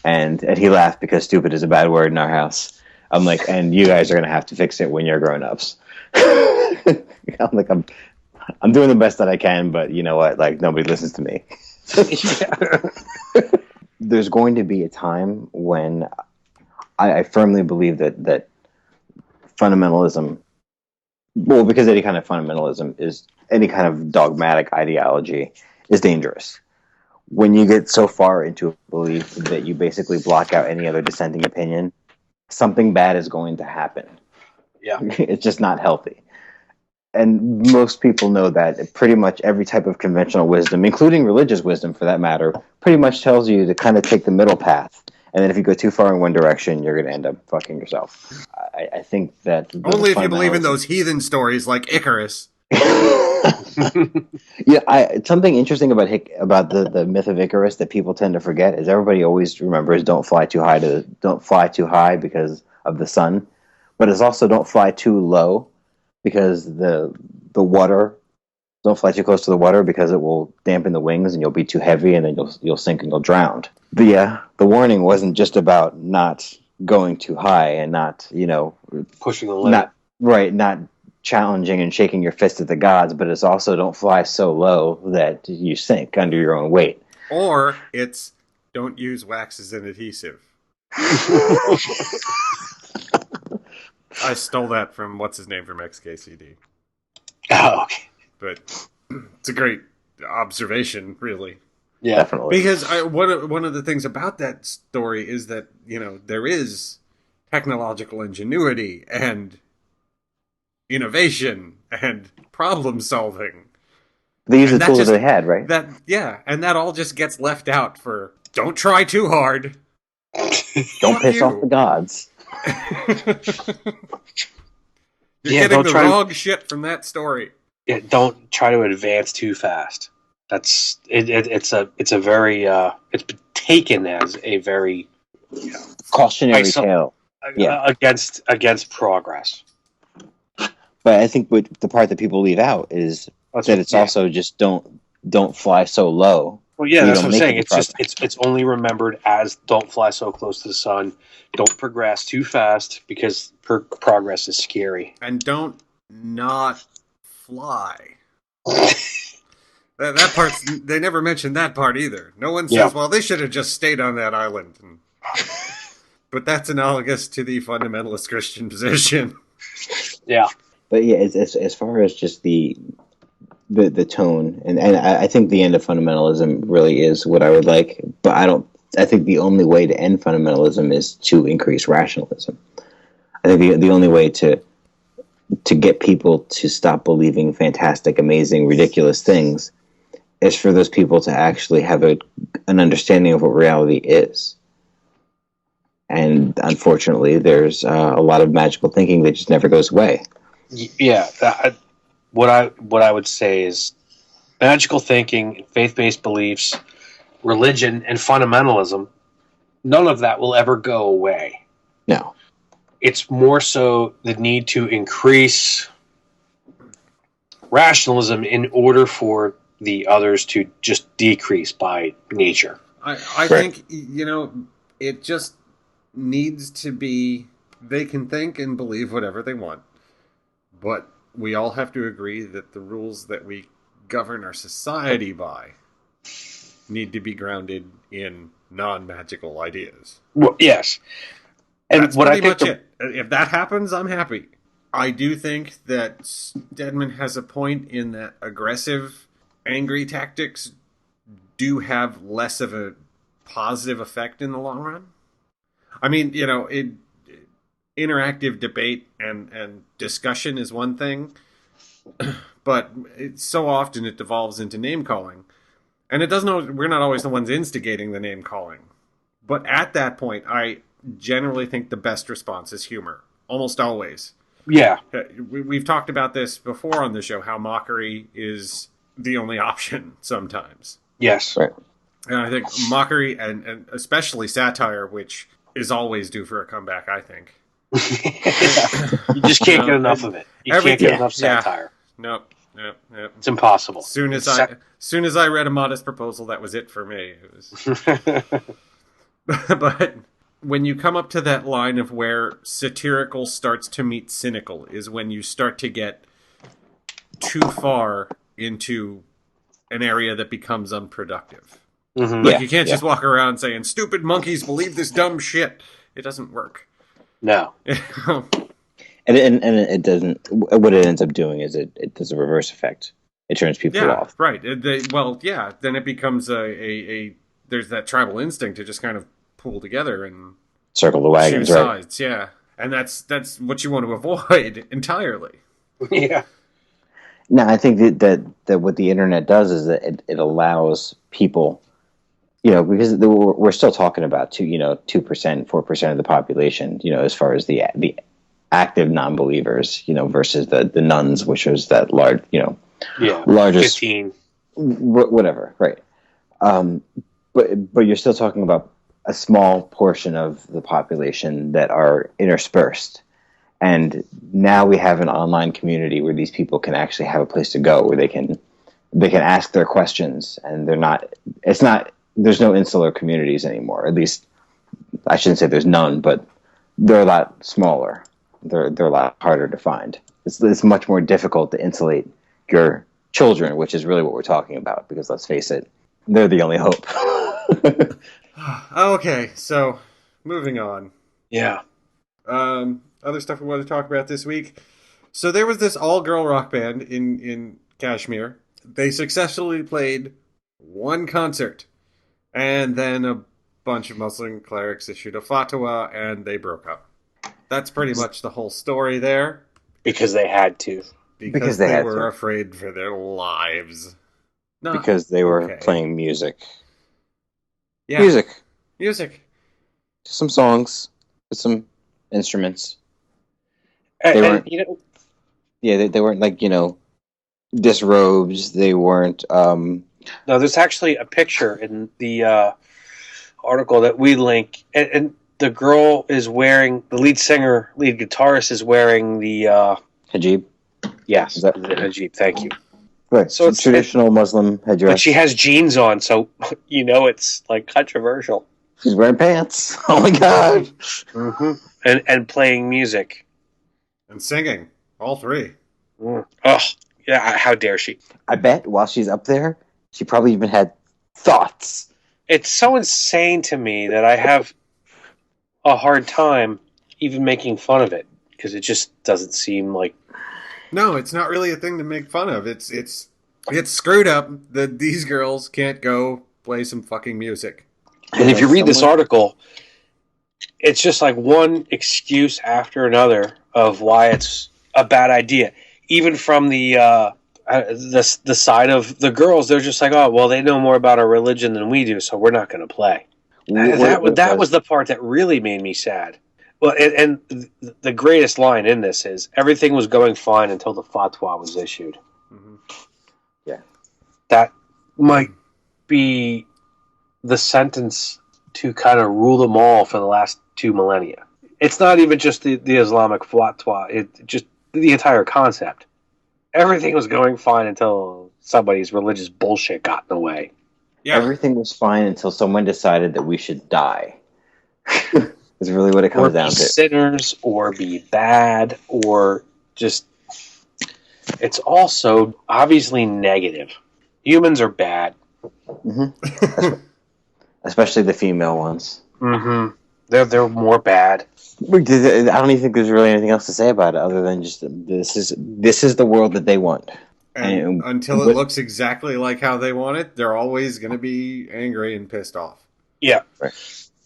and he laughed because stupid is a bad word in our house. I'm like, and you guys are gonna have to fix it when you're grown-ups. I'm like, I'm doing the best that I can, but you know what? Like, nobody listens to me. There's going to be a time when I firmly believe that fundamentalism, well, because any kind of fundamentalism is any kind of dogmatic ideology is dangerous. When you get so far into a belief that you basically block out any other dissenting opinion, something bad is going to happen. Yeah. It's just not healthy. And most people know that pretty much every type of conventional wisdom, including religious wisdom for that matter, pretty much tells you to kind of take the middle path. And then if you go too far in one direction, you're going to end up fucking yourself. I think that... Only if you believe in those heathen stories like Icarus. Yeah, something interesting about the myth of Icarus that people tend to forget is everybody always remembers don't fly too high because of the sun, but it's also don't fly too low because the water, don't fly too close to the water because it will dampen the wings and you'll be too heavy and then you'll sink and you'll drown. The warning wasn't just about not going too high and not Pushing the limit. not challenging and shaking your fist at the gods, but it's also don't fly so low that you sink under your own weight. Or it's don't use wax as an adhesive. I stole that from what's his name from XKCD. Oh, okay. But it's a great observation, really. Yeah, definitely. Because one of the things about that story is that there is technological ingenuity and innovation and problem solving. They use the tools they had, right? And that all just gets left out for don't try too hard. Don't piss off the gods. You're getting the wrong shit from that story. Yeah, don't try to advance too fast. That's it. It's a very it's been taken as a very cautionary tale. Against progress. But I think the part that people leave out is it's also just don't fly so low. Well, yeah, that's what I'm saying. It's only remembered as don't fly so close to the sun, don't progress too fast because progress is scary, and don't not fly. That part's they never mentioned that part either. No one Yeah. says, "Well, they should have just stayed on that island." But that's analogous to the fundamentalist Christian position. Yeah. But yeah, as far as just the tone, and I think the end of fundamentalism really is what I would like. But I don't. I think the only way to end fundamentalism is to increase rationalism. I think the only way to get people to stop believing fantastic, amazing, ridiculous things is for those people to actually have an understanding of what reality is. And unfortunately, there's a lot of magical thinking that just never goes away. Yeah. What I would say is magical thinking, faith-based beliefs, religion, and fundamentalism. None of that will ever go away. No. It's more so the need to increase rationalism in order for the others to just decrease by nature. I think, it just needs to be, they can think and believe whatever they want, but we all have to agree that the rules that we govern our society by need to be grounded in non-magical ideas. Well, yes. And that's what pretty I think much it. If that happens, I'm happy. I do think that Stedman has a point in that aggressive, angry tactics do have less of a positive effect in the long run. I mean, interactive debate and discussion is one thing, but so often it devolves into name calling. And it doesn't. We're not always the ones instigating the name calling. But at that point, I generally think the best response is humor. Almost always. Yeah. We've talked about this before on the show, how mockery is the only option sometimes. Yes. Right. And I think mockery and especially satire, which is always due for a comeback, I think. You just can't get enough of it. You can't get enough satire. Nope. It's impossible. Soon as I read A Modest Proposal, that was it for me. It was... But when you come up to that line of where satirical starts to meet cynical is when you start to get too far into an area that becomes unproductive. Mm-hmm. Like, you can't just walk around saying, stupid monkeys believe this dumb shit. It doesn't work. No. And it doesn't. What it ends up doing is it does a reverse effect. It turns people off. Right. Then it becomes a there's that tribal instinct to just kind of pull together and circle the wagons, choose right? Sides, yeah. And that's what you want to avoid entirely. Yeah. No, I think that what the internet does is that it allows people, because we're still talking about 2%, 4% of the population, as far as the active non-believers, versus the nuns, which was that large, largest 15, whatever, right? But you're still talking about a small portion of the population that are interspersed. And now we have an online community where these people can actually have a place to go where they can ask their questions, and there's no insular communities anymore. At least I shouldn't say there's none, but they're a lot smaller. They're a lot harder to find. It's much more difficult to insulate your children, which is really what we're talking about, because let's face it, they're the only hope. Okay, so moving on. Yeah. Other stuff we want to talk about this week. So there was this all-girl rock band in Kashmir. They successfully played one concert, and then a bunch of Muslim clerics issued a fatwa, and they broke up. That's pretty much the whole story there. Because they had to. Because they were afraid for their lives. No, because they were playing music. Yeah. Music. Just some songs with some instruments. They weren't, they weren't like, disrobes. They weren't. No, there's actually a picture in the article that we link, and the girl is wearing, the lead guitarist is wearing the hijab. Yes, the hijab. Thank you. Right. So it's traditional Muslim headdress. But she has jeans on, so it's like controversial. She's wearing pants. Oh my god. Mm-hmm. And playing music. And singing. All three. Oh, yeah, how dare she? I bet while she's up there, She probably even had thoughts. It's so insane to me that I have a hard time even making fun of it because it just doesn't seem like. No, it's not really a thing to make fun of. It's screwed up that these girls can't go play some fucking music. And if you read this article, it's just like one excuse after another of why it's a bad idea. Even from the side of the girls, they're just like, oh, well, they know more about our religion than we do, so we're not going to play. That was the part that really made me sad. Well, and the greatest line in this is, everything was going fine until the fatwa was issued. Mm-hmm. Yeah. That might be the sentence to kind of rule them all for the last 2 millennia. It's not even just the Islamic fatwa, it just the entire concept. Everything was going fine until somebody's religious bullshit got in the way. Yeah. Everything was fine until someone decided that we should die. Is really what it comes down to. Or be sinners, or be bad, or just... It's also obviously negative. Humans are bad. Mm-hmm. Especially the female ones. Mm-hmm. They're more bad. I don't even think there's really anything else to say about it other than just this is the world that they want. And until it looks exactly like how they want it, they're always going to be angry and pissed off. Yeah. Right.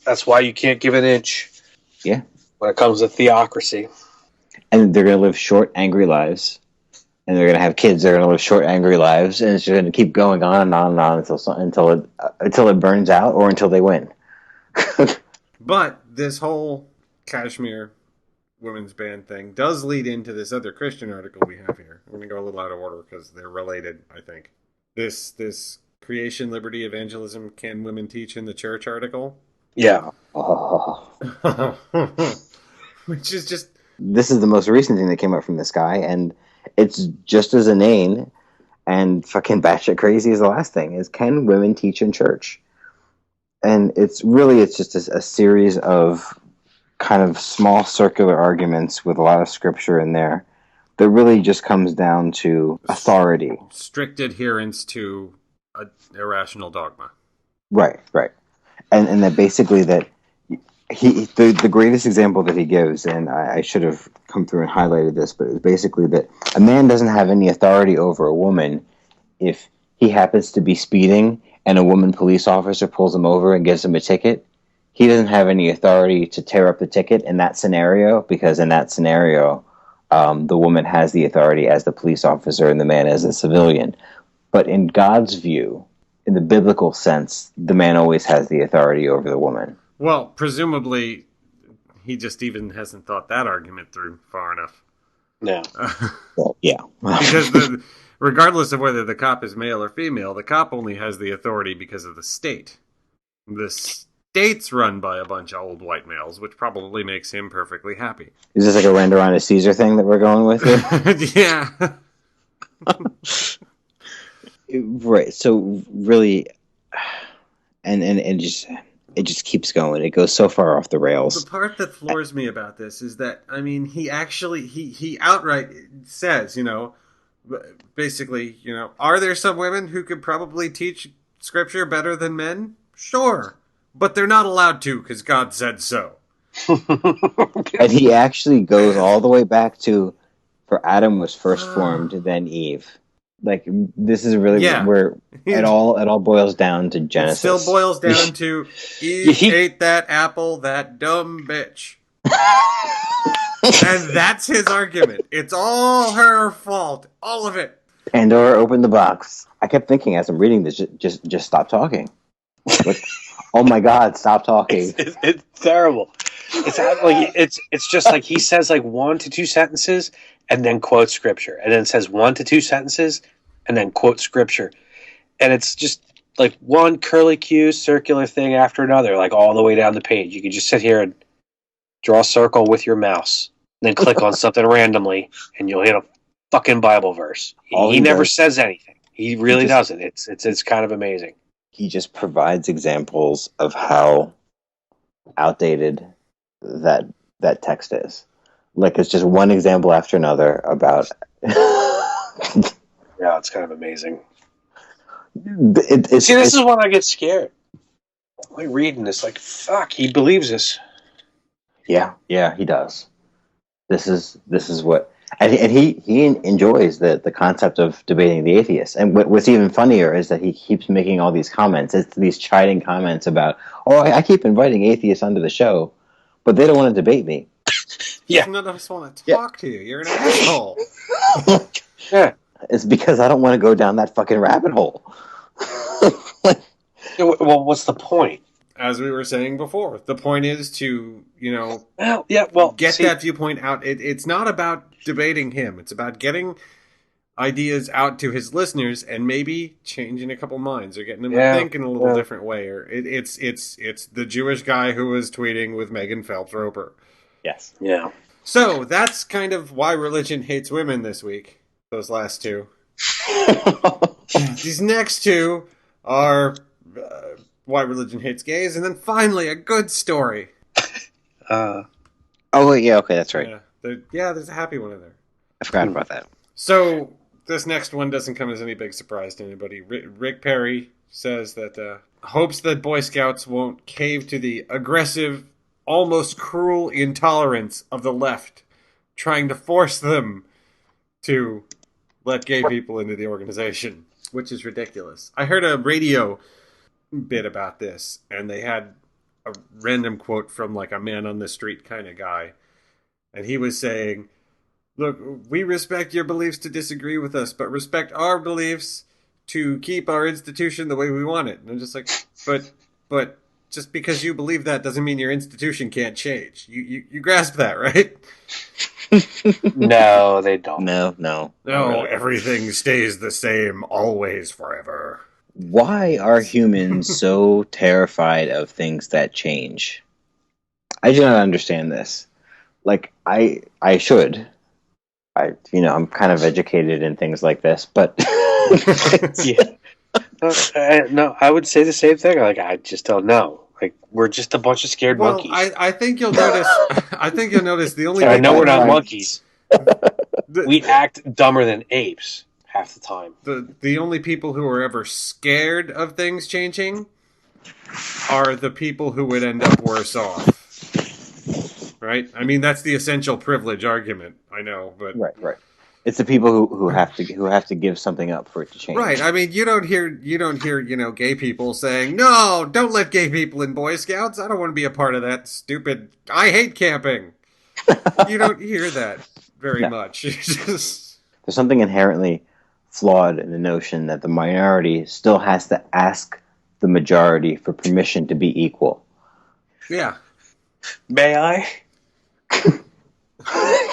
That's why you can't give an inch. Yeah. When it comes to theocracy. And they're going to live short, angry lives. And they're going to have kids that are going to live short, angry lives. And it's just going to keep going on and on and on until it burns out or until they win. But this whole Kashmir women's band thing does lead into this other Christian article we have here. I'm going to go a little out of order because they're related, I think. This creation, liberty, evangelism, can women teach in the church article? Yeah. Which is just... This is the most recent thing that came up from this guy, and it's just as inane and fucking batshit crazy as the last thing, is can women teach in church? And it's just a series of kind of small circular arguments with a lot of scripture in there that really just comes down to authority. Strict adherence to an irrational dogma. Right. And that basically that the greatest example that he gives, and I should have come through and highlighted this, but it's basically that a man doesn't have any authority over a woman if he happens to be speeding and a woman police officer pulls him over and gives him a ticket. He doesn't have any authority to tear up the ticket in that scenario, because in that scenario, the woman has the authority as the police officer and the man as a civilian. But in God's view, in the biblical sense, the man always has the authority over the woman. Well, presumably, he just even hasn't thought that argument through far enough. No. Well, yeah. Because regardless of whether the cop is male or female, the cop only has the authority because of the state. The state's run by a bunch of old white males, which probably makes him perfectly happy. Is this like a render on a Caesar thing that we're going with here? Yeah. Right. So really, and just it just keeps going. It goes so far off the rails. The part that floors me about this is that, I mean, he actually he outright says, basically, are there some women who could probably teach scripture better than men? Sure. But they're not allowed to because God said so. And he actually goes all the way back to, for Adam was first formed, then Eve. Like, this is really where it all boils down to Genesis. It still boils down to Eve ate that apple, that dumb bitch. And that's his argument. It's all her fault. All of it. Pandora opened the box. I kept thinking as I'm reading this, just stop talking. Like, oh my God, stop talking. It's terrible. It's just like he says like 1 to 2 sentences and then quotes scripture, and then says 1 to 2 sentences and then quotes scripture, and it's just like one curlicue circular thing after another, like all the way down the page. You can just sit here and draw a circle with your mouse, and then click on something randomly, and you'll hit a fucking Bible verse. He never says anything. He really doesn't. It's kind of amazing. He just provides examples of how outdated that text is. Like, it's just one example after another about... Yeah, it's kind of amazing. See, this is when I get scared. Like reading this, like, fuck, he believes this. Yeah, he does. This is what, and he enjoys the concept of debating the atheists. And what's even funnier is that he keeps making all these comments. It's these chiding comments about, oh, I keep inviting atheists onto the show, but they don't want to debate me. Yeah, none of us want to talk to you. You're an asshole. Yeah, it's because I don't want to go down that fucking rabbit hole. well, what's the point? As we were saying before, the point is to, get that viewpoint out. It's not about debating him. It's about getting ideas out to his listeners and maybe changing a couple minds or getting them to think in a little different way. Or it's the Jewish guy who was tweeting with Megan Phelps Roper. Yes. Yeah. So that's kind of why religion hates women this week. Those last two. These next two are why religion hates gays, and then finally a good story. Oh wait, yeah, okay, that's right. There's a happy one in there. I forgot about that. So this next one doesn't come as any big surprise to anybody. Rick Perry says that hopes that Boy Scouts won't cave to the aggressive, almost cruel intolerance of the left, trying to force them to let gay people into the organization, which is ridiculous. I heard a radio bit about this, and they had a random quote from like a man on the street kind of guy, and he was saying, look, we respect your beliefs to disagree with us, but respect our beliefs to keep our institution the way we want it. And I'm just like, but just because you believe that doesn't mean your institution can't change. You grasp that, right? No, they don't. No, really. Everything stays the same always forever. Why are humans so terrified of things that change? I do not understand this. Like, I should. I'm kind of educated in things like this, but yeah. No, I would say the same thing. Like, I just don't know. Like, we're just a bunch of scared monkeys. I think you'll notice. I think you'll notice the only. I know we're not monkeys. We act dumber than apes half the time. The only people who are ever scared of things changing are the people who would end up worse off. Right? I mean, that's the essential privilege argument. I know, but right. It's the people who have to give something up for it to change. Right. I mean, you don't hear gay people saying, "No, don't let gay people in Boy Scouts. I don't want to be a part of that stupid. I hate camping." You don't hear that very much. There's something inherently flawed in the notion that the minority still has to ask the majority for permission to be equal. Yeah. May I?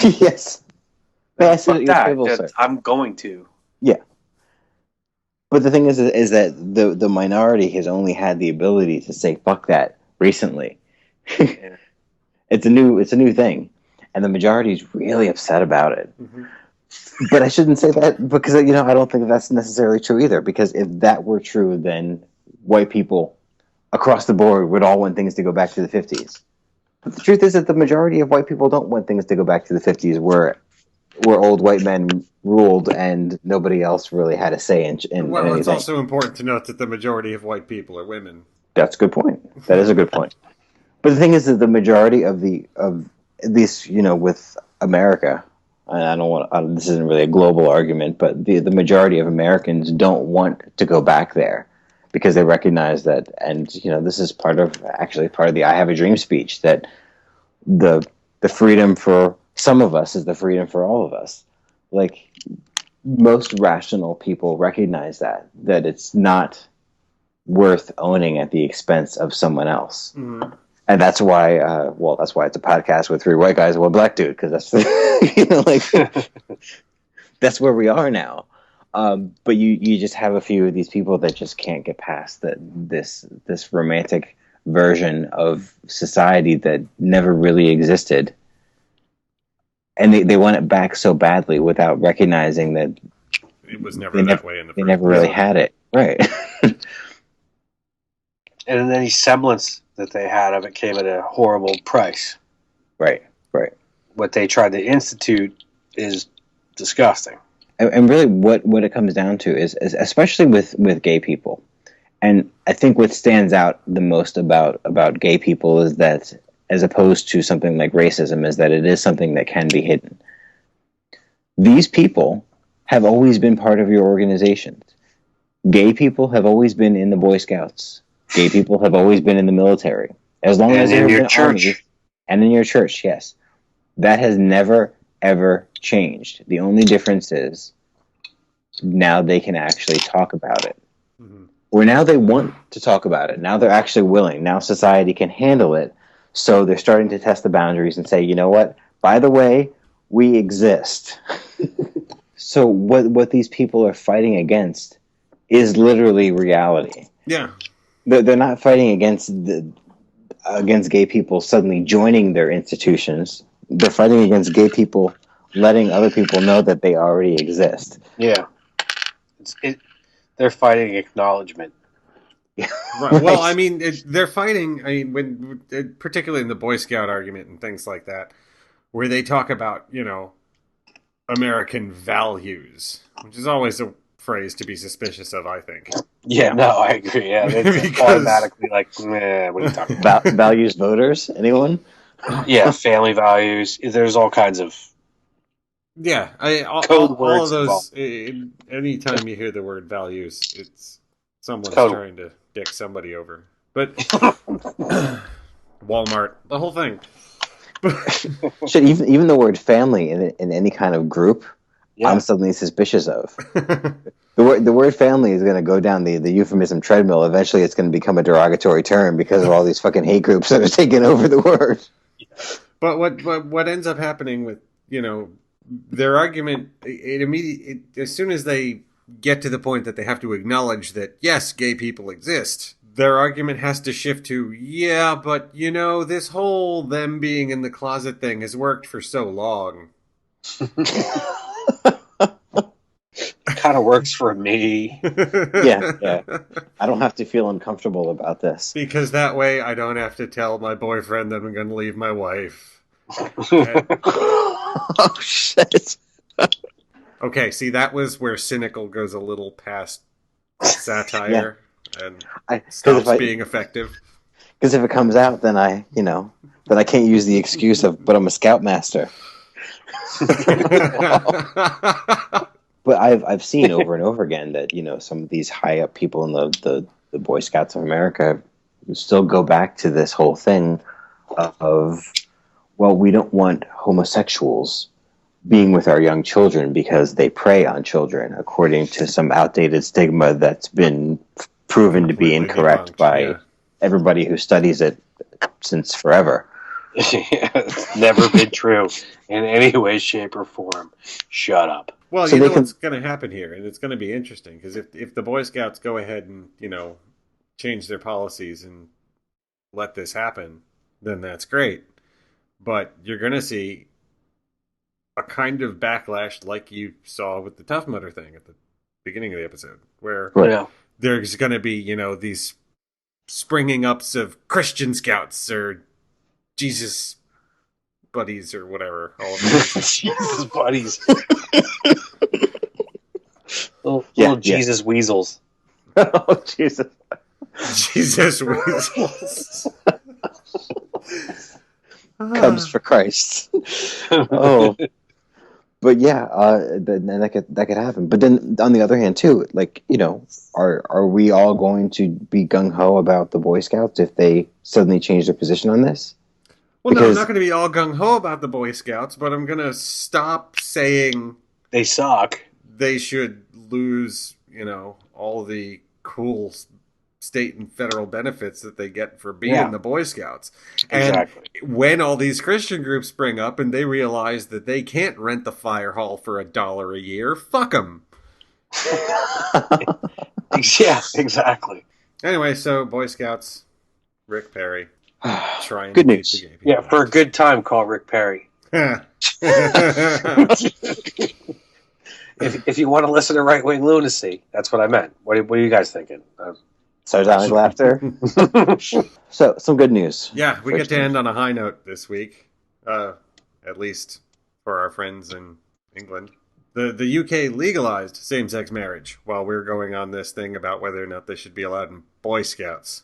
Yes. May I sit at your table, sir? I'm going to. Yeah. But the thing is that the minority has only had the ability to say "fuck that" recently. Yeah. It's a new thing, and the majority is really upset about it. Mm-hmm. But I shouldn't say that because I don't think that's necessarily true either. Because if that were true, then white people across the board would all want things to go back to the 50s. But the truth is that the majority of white people don't want things to go back to the 50s, where old white men ruled and nobody else really had a say in anything. It's also important to note that the majority of white people are women. That's a good point. That is a good point. But the thing is that the majority of at least with America, and I don't want this isn't really a global argument, but the majority of Americans don't want to go back there because they recognize that, and this is part of the "I Have a Dream" speech, that the freedom for some of us is the freedom for all of us. Like, most rational people recognize that it's not worth owning at the expense of someone else. Mm-hmm. And that's why it's a podcast with three white guys and one black dude, because that's that's where we are now. But you just have a few of these people that just can't get past this romantic version of society that never really existed. And they want it back so badly without recognizing that it was never that way in the first place. They never really had it. Right. And any semblance that they had of it came at a horrible price. Right. What they tried to institute is disgusting. And really, what it comes down to is especially with gay people, and I think what stands out the most about gay people is that, as opposed to something like racism, is that it is something that can be hidden. These people have always been part of your organizations. Gay people have always been in the Boy Scouts. Gay people have always been in the military. As long as And there in have your been church. armies, and in your church, yes. That has never, ever changed. The only difference is now they can actually talk about it. Mm-hmm. Or now they want to talk about it. Now they're actually willing. Now society can handle it. So they're starting to test the boundaries and say, you know what? By the way, we exist. So what these people are fighting against is literally reality. Yeah. They're not fighting against gay people suddenly joining their institutions. They're fighting against gay people letting other people know that they already exist. Yeah. They're fighting acknowledgement. Right. Well, I mean, they're fighting. I mean, particularly in the Boy Scout argument and things like that, where they talk about American values, which is always a phrase to be suspicious of, I think. Yeah, no, I agree. Yeah, it's Because automatically like, meh, what are you talking about? Values voters? Anyone? Yeah, family values. There's all kinds of yeah, code all of words involved. those. Anytime you hear the word values, it's someone's Code. trying to dick somebody over. But Walmart, the whole thing. Shit, even the word family in any kind of group, Yeah. I'm suddenly suspicious of. The word family is going to go down the euphemism treadmill. Eventually, it's going to become a derogatory term because of all these fucking hate groups that are taking over the word. But what ends up happening with their argument, as soon as they get to the point that they have to acknowledge that yes, gay people exist, their argument has to shift to yeah, but this whole them being in the closet thing has worked for so long. Kind of works for me. Yeah. I don't have to feel uncomfortable about this. Because that way I don't have to tell my boyfriend that I'm going to leave my wife. Oh, shit. Okay, see, that was where cynical goes a little past satire and stops being effective. Because if it comes out, then I can't use the excuse of, but I'm a scoutmaster. But I've seen over and over again that some of these high up people in the Boy Scouts of America still go back to this whole thing of, well, we don't want homosexuals being with our young children because they prey on children, according to some outdated stigma that's been proven to be incorrect by everybody who studies it since forever. It's never been true in any way, shape, or form. Shut up. Well, so what's going to happen here, and it's going to be interesting, because if the Boy Scouts go ahead and, change their policies and let this happen, then that's great. But you're going to see a kind of backlash like you saw with the Tough Mudder thing at the beginning of the episode, where there's going to be, these springing ups of Christian Scouts or Jesus buddies or whatever. All of Jesus buddies. little Jesus weasels. Oh, Jesus. Jesus weasels. Cubs for Christ. Oh. But yeah, that could happen. But then on the other hand too, like, are we all going to be gung ho about the Boy Scouts if they suddenly change their position on this? Well, no, I'm not going to be all gung ho about the Boy Scouts, but I'm going to stop saying they suck. They should lose, all the cool state and federal benefits that they get for being the Boy Scouts. Exactly. And when all these Christian groups spring up and they realize that they can't rent the fire hall for $1 a year, fuck them. Yeah, exactly. Anyway, so Boy Scouts, Rick Perry. Trying good news. Yeah, for a good time, call Rick Perry. If you want to listen to right wing lunacy, that's what I meant. What are you guys thinking? Sardonic laughter. So some good news. Yeah, we get to end on a high note this week, at least for our friends in England. The UK legalized same-sex marriage while we're going on this thing about whether or not they should be allowed in Boy Scouts.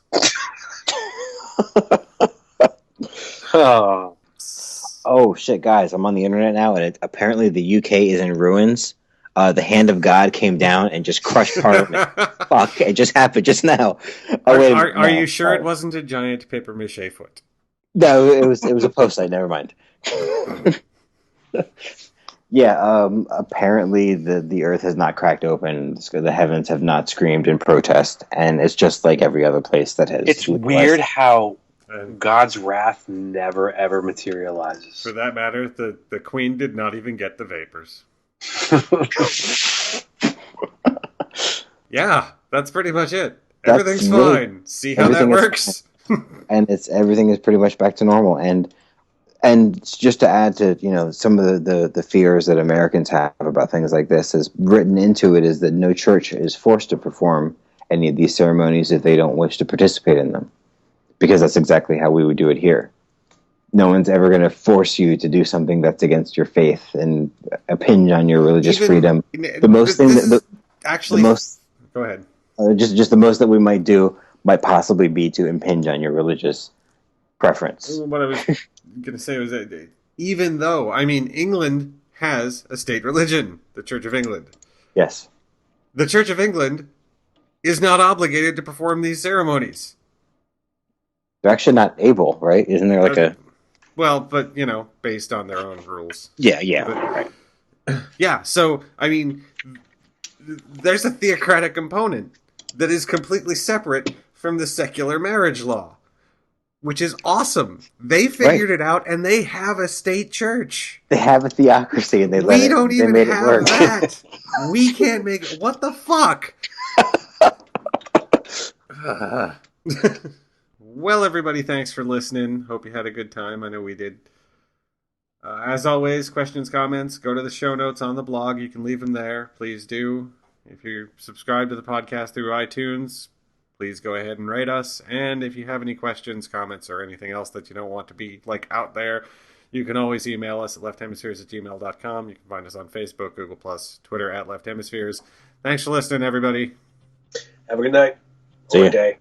Oh shit, guys! I'm on the internet now, and apparently the UK is in ruins. The hand of God came down and just crushed Parliament. Fuck! It just happened just now. Oh wait, Are no, you sure sorry. it wasn't a giant paper mache foot? No, it was a post site. Never mind. Yeah, apparently the earth has not cracked open. The heavens have not screamed in protest, and it's just like every other place that has. It's legalized. weird how And God's wrath never ever materializes. for that matter, the Queen did not even get the vapors. Yeah, that's pretty much it. That's Everything's really- fine. See how that everything is works? And everything is pretty much back to normal. And just to add to some of the fears that Americans have about things like this, is written into it is that no church is forced to perform any of these ceremonies if they don't wish to participate in them, because that's exactly how we would do it here. No one's ever going to force you to do something that's against your faith and impinge on your religious freedom. The most thing that actually the most go ahead. just the most that we might do might possibly be to impinge on your religious preference. What I was going to say was that even though, I mean, England has a state religion, the Church of England. Yes. The Church of England is not obligated to perform these ceremonies. They're actually not able, right? Isn't there like a... Well, but, based on their own rules. Yeah, But- right. Yeah, so, I mean, there's a theocratic component that is completely separate from the secular marriage law, which is awesome. They figured it out, and they have a state church. They have a theocracy, and they We don't even made it have work. that. We can't make it. What the fuck? Well, everybody, thanks for listening. Hope you had a good time. I know we did. As always, questions, comments, go to the show notes on the blog. You can leave them there. Please do. If you're subscribed to the podcast through iTunes, please go ahead and rate us. And if you have any questions, comments, or anything else that you don't want to be out there, you can always email us at lefthemispheres@gmail.com. You can find us on Facebook, Google+, Twitter @lefthemispheres. Thanks for listening, everybody. Have a good night See or ya. day.